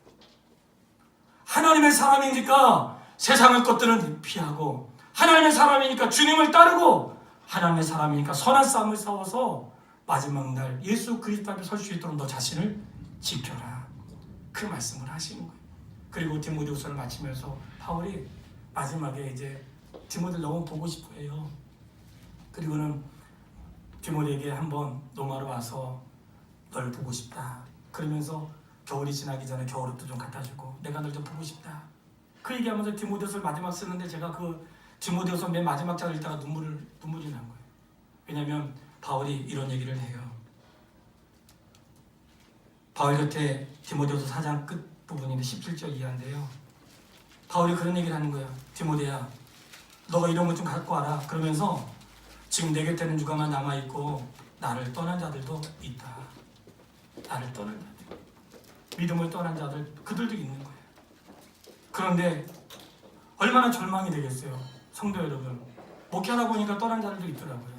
하나님의 사람이니까 세상의 것들은 피하고 하나님의 사람이니까 주님을 따르고 하나님의 사람이니까 선한 싸움을 싸워서 마지막 날 예수 그리스도 앞에 설 수 있도록 너 자신을 지켜라. 그 말씀을 하시는 거예요. 그리고 디모데후서를 마치면서 바울이 마지막에 이제 디모데를 너무 보고 싶어해요. 그리고는 디모데에게 한번 로마로 와서 널 보고 싶다. 그러면서 겨울이 지나기 전에 겨울옷도 좀 갖다 주고 내가 널 좀 보고 싶다. 그 얘기하면서 디모데후서를 마지막 쓰는데 제가 그 디모데후서 맨 마지막 장을 읽다가 눈물이 난 거예요. 왜냐하면 바울이 이런 얘기를 해요. 바울 곁에 디모데후서 4장 끝 부분인데 17절 이하인데요. 바울이 그런 얘기를 하는 거예요. 디모데야 너가 이런 것 좀 갖고 와라. 그러면서 지금 내 곁에는 누가만 남아있고 나를 떠난 자들도 있다. 나를 떠난 자들, 믿음을 떠난 자들 그들도 있는 거예요. 그런데 얼마나 절망이 되겠어요. 성도 여러분, 목회하다 보니까 떠난 자들도 있더라고요.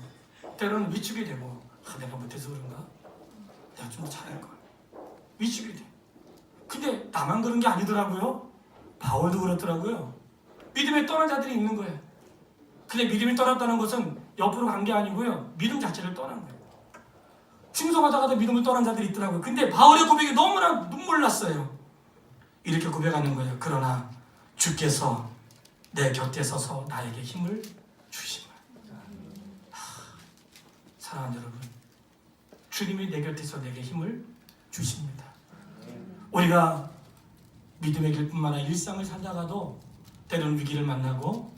때로는 위축이 되고 내가 못해서 그런가? 내가 좀 잘할걸. 위축이 돼. 근데 나만 그런 게 아니더라고요. 바울도 그렇더라고요. 믿음에 떠난 자들이 있는 거예요. 근데 믿음이 떠났다는 것은 옆으로 간 게 아니고요. 믿음 자체를 떠난 거예요. 충성하다가도 믿음을 떠난 자들이 있더라고요. 근데 바울의 고백이 너무나 눈물 났어요. 이렇게 고백하는 거예요. 그러나 주께서 내 곁에 서서 나에게 힘을 주시면. 사랑하는 여러분, 주님이 내 곁에서 내게 힘을 주십니다. 우리가 믿음의 길뿐만 아니라 일상을 살다가도 때로는 위기를 만나고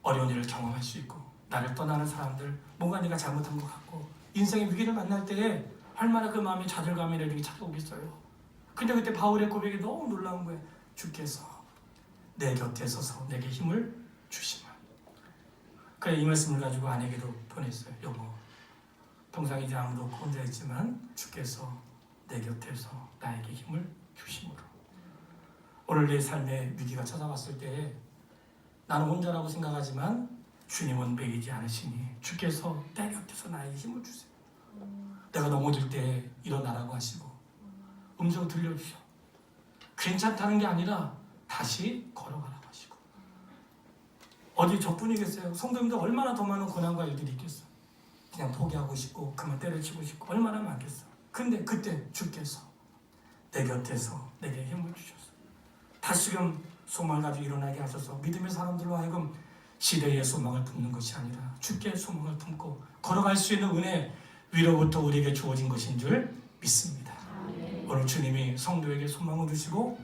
어려운 일을 경험할 수 있고 나를 떠나는 사람들, 뭔가 내가 잘못한 것 같고 인생의 위기를 만날 때에 얼마나 그 마음에 좌절감이나 이런 게 찾아오겠어요. 근데 그때 바울의 고백이 너무 놀라운 거예요. 주께서 내 곁에 서서 내게 힘을 주시면. 그래 이 말씀을 가지고 아내에게도 보냈어요. 여보, 평상 이제 아무도 없고 혼자 있지만 주께서 내 곁에서 나에게 힘을 주심으로 오늘 내 삶에 위기가 찾아왔을 때 나는 혼자라고 생각하지만 주님은 매이지 않으시니 주께서 내 곁에서 나에게 힘을 주세요. 내가 넘어질 때 일어나라고 하시고 음성 들려주셔. 괜찮다는 게 아니라 다시 걸어가라고 하시고. 어디 저뿐이겠어요? 성도님들 얼마나 더 많은 고난과 일들이 있겠어. 그냥 포기하고 싶고 그만 때려치고 싶고 얼마나 많겠어. 근데 그때 주께서 내 곁에서 내게 힘을 주셔서 다시금 소망을 가지고 일어나게 하셔서 믿음의 사람들로 하여금 시대의 소망을 품는 것이 아니라 주께 소망을 품고 걸어갈 수 있는 은혜 위로부터 우리에게 주어진 것인 줄 믿습니다. 오늘 주님이 성도에게 소망을 주시고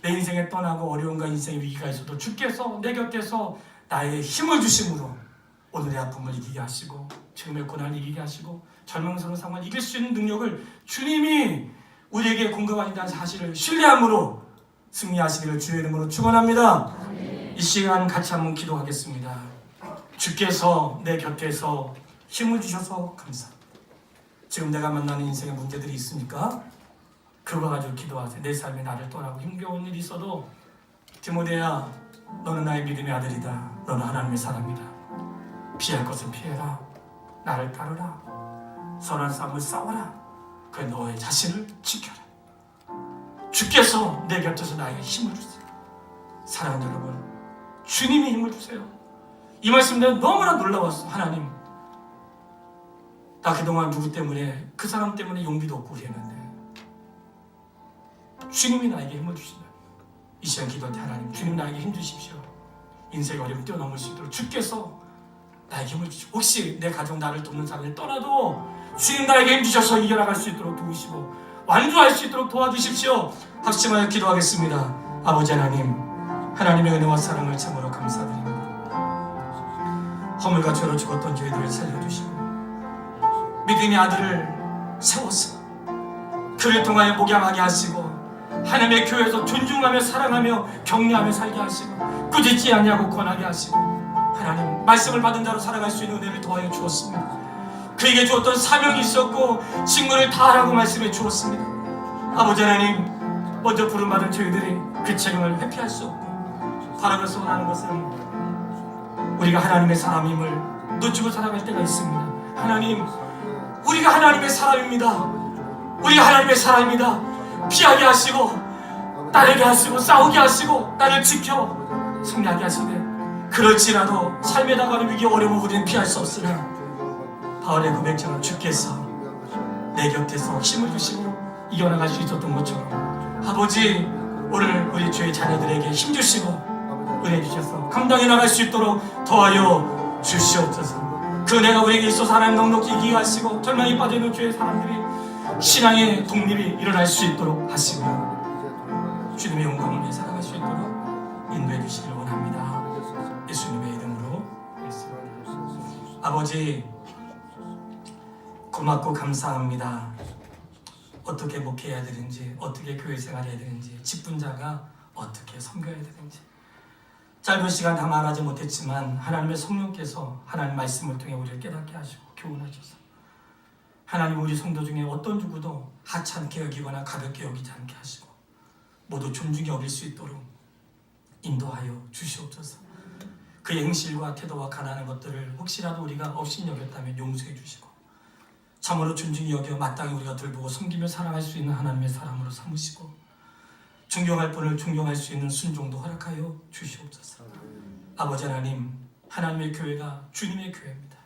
내 인생에 떠나고 어려움과 인생의 위기가 있어도 주께서 내 곁에서 나의 힘을 주심으로 오늘의 아픔을 이기게 하시고 지금의 고난을 이기게 하시고 절망스러운 상황을 이길 수 있는 능력을 주님이 우리에게 공급하신다는 사실을 신뢰함으로 승리하시기를 주의 이름으로 축원합니다. 이 시간 같이 한번 기도하겠습니다. 주께서 내 곁에서 힘을 주셔서 감사합니다. 지금 내가 만나는 인생의 문제들이 있으니까 그거 가지고 기도하세요. 내 삶에 나를 떠나고 힘겨운 일이 있어도 디모데야 너는 나의 믿음의 아들이다. 너는 하나님의 사람이다. 피할 것은 피해라. 나를 따르라. 선한 싸움을 싸워라. 그래 너의 자신을 지켜라. 주께서 내 곁에서 나에게 힘을 주세요. 사랑하는 여러분, 주님이 힘을 주세요. 이 말씀 내가 너무나 놀라웠어. 하나님, 나 그동안 누구 때문에 그 사람 때문에 용기도 없고 그랬는데 주님이 나에게 힘을 주신다. 이 시간 기도할 때 하나님, 주님 나에게 힘 주십시오. 인생의 어려움 뛰어넘을 수 있도록 주께서 나에게 힘을 주시고 혹시 내 가족 나를 돕는 사람이 떠나도 주님 나에게 힘 주셔서 이겨나갈 수 있도록 도우시고 완주할 수 있도록 도와주십시오. 합심하여 기도하겠습니다. 아버지 하나님, 하나님의 은혜와 사랑을 참으로 감사드립니다. 허물과 죄로 죽었던 저희들을 살려주시고 믿음의 아들을 세워서 그를 통하여 목양하게 하시고 하나님의 교회에서 존중하며 사랑하며 격려하며 살게 하시고 꾸짖지 아니하고 권하게 하시고 하나님 말씀을 받은 자로 살아갈 수 있는 은혜를 더하여 주었습니다. 그에게 주었던 사명이 있었고 직무를 다하라고 말씀해 주었습니다. 아버지 하나님, 먼저 부름받은 저희들이 그 책임을 회피할 수 없고 바라면서 원하는 것은 우리가 하나님의 사람임을 놓치고 살아갈 때가 있습니다. 하나님, 우리가 하나님의 사람입니다. 우리가 하나님의 사람입니다. 피하게 하시고 따르게 하시고 싸우게 하시고 나를 지켜 승리하게 하시되 그럴지라도 삶에 다가오는 위기 어려움을 우리는 피할 수 없으나 바울의 고백처럼 주께서 내 곁에서 힘을 주시고 이겨나갈 수 있었던 것처럼 아버지, 오늘 우리 주의 자녀들에게 힘 주시고 은혜 주셔서 감당해 나갈 수 있도록 도와여 주시옵소서. 그 은혜가 우리에게 있어서 하나님 넉넉히 이기게 하시고 절망에 빠져있는 주의 사람들이 신앙의 독립이 일어날 수 있도록 하시고 주님의 영광을 위해 살아갈 수 있도록 인도해 주시길 원합니다. 예수님의 이름으로 아버지, 고맙고 감사합니다. 어떻게 목회해야 되는지, 어떻게 교회 생활해야 되는지, 직분자가 어떻게 섬겨야 되는지 짧은 시간 다 말하지 못했지만 하나님의 성령께서 하나님 말씀을 통해 우리를 깨닫게 하시고 교훈하셔서 하나님 우리 성도 중에 어떤 누구도 하찮게 여기거나 가볍게 여기지 않게 하시고 모두 존중히 여길 수 있도록 인도하여 주시옵소서. 그의 행실과 태도와 가난한 것들을 혹시라도 우리가 업신여겼다면 용서해 주시고 참으로 존중히 여겨 마땅히 우리가 들보고 섬기며 살아갈 수 있는 하나님의 사람으로 삼으시고 존경할 분을 존경할 수 있는 순종도 허락하여 주시옵소서. 아버지 하나님, 하나님의 교회가 주님의 교회입니다.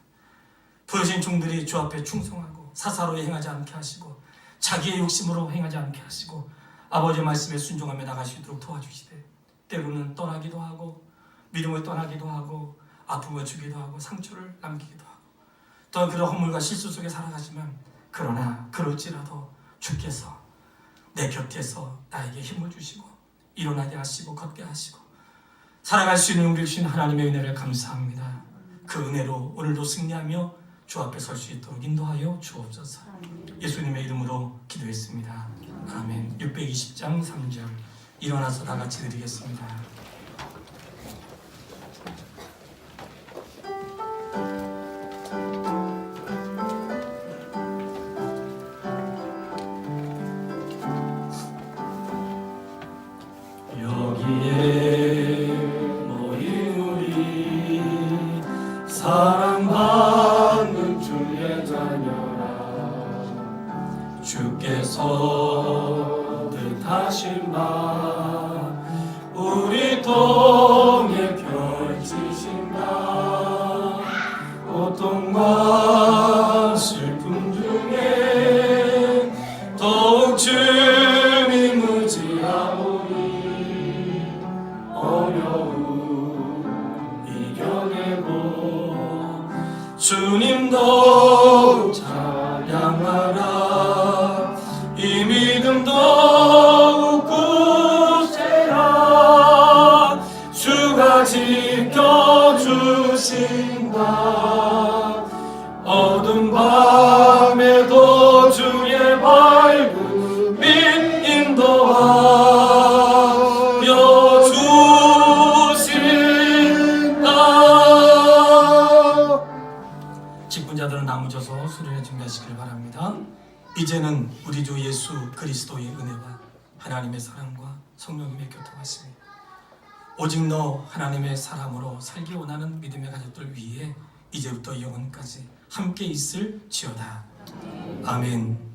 부여진 종들이 주 앞에 충성하고 사사로이 행하지 않게 하시고 자기의 욕심으로 행하지 않게 하시고 아버지의 말씀에 순종하며 나갈 수 있도록 도와주시되 때로는 떠나기도 하고 믿음을 떠나기도 하고 아픔을 주기도 하고 상처를 남기기도 하고 또한 그런 허물과 실수 속에 살아가지만 그러나 그럴지라도 주께서 내 곁에서 나에게 힘을 주시고 일어나게 하시고 걷게 하시고 살아갈 수 있는 용기를 주신 하나님의 은혜를 감사합니다. 그 은혜로 오늘도 승리하며 주 앞에 설 수 있도록 인도하여 주옵소서. 예수님의 이름으로 기도했습니다. 아멘. 620장 3절 일어나서 다 같이 드리겠습니다. 여기에 모인 우리 사랑받는 주의 자녀라. 주께서 떠듯하신 마 우리 통해 펼치신다. 고통과 슬픔 중에 더욱 주님 의지하오니 어려움 이겨내고 주님 더욱 찬양하라. 이 믿음 더욱 굳세라. 주가 지켜주신다. 어두운 밤에도 주의 밝은 빛 인도하여 주신다. 직분자들은 나무져서 수련회 준비하시길 바랍니다. 이제는 우리 주 예수 그리스도의 은혜와 하나님의 사랑과 성령님의 교통하심이 오직 너 하나님의 사람으로 살기 원하는 믿음의 가족들 위해 이제부터 영원까지 함께 있을지어다. 아멘.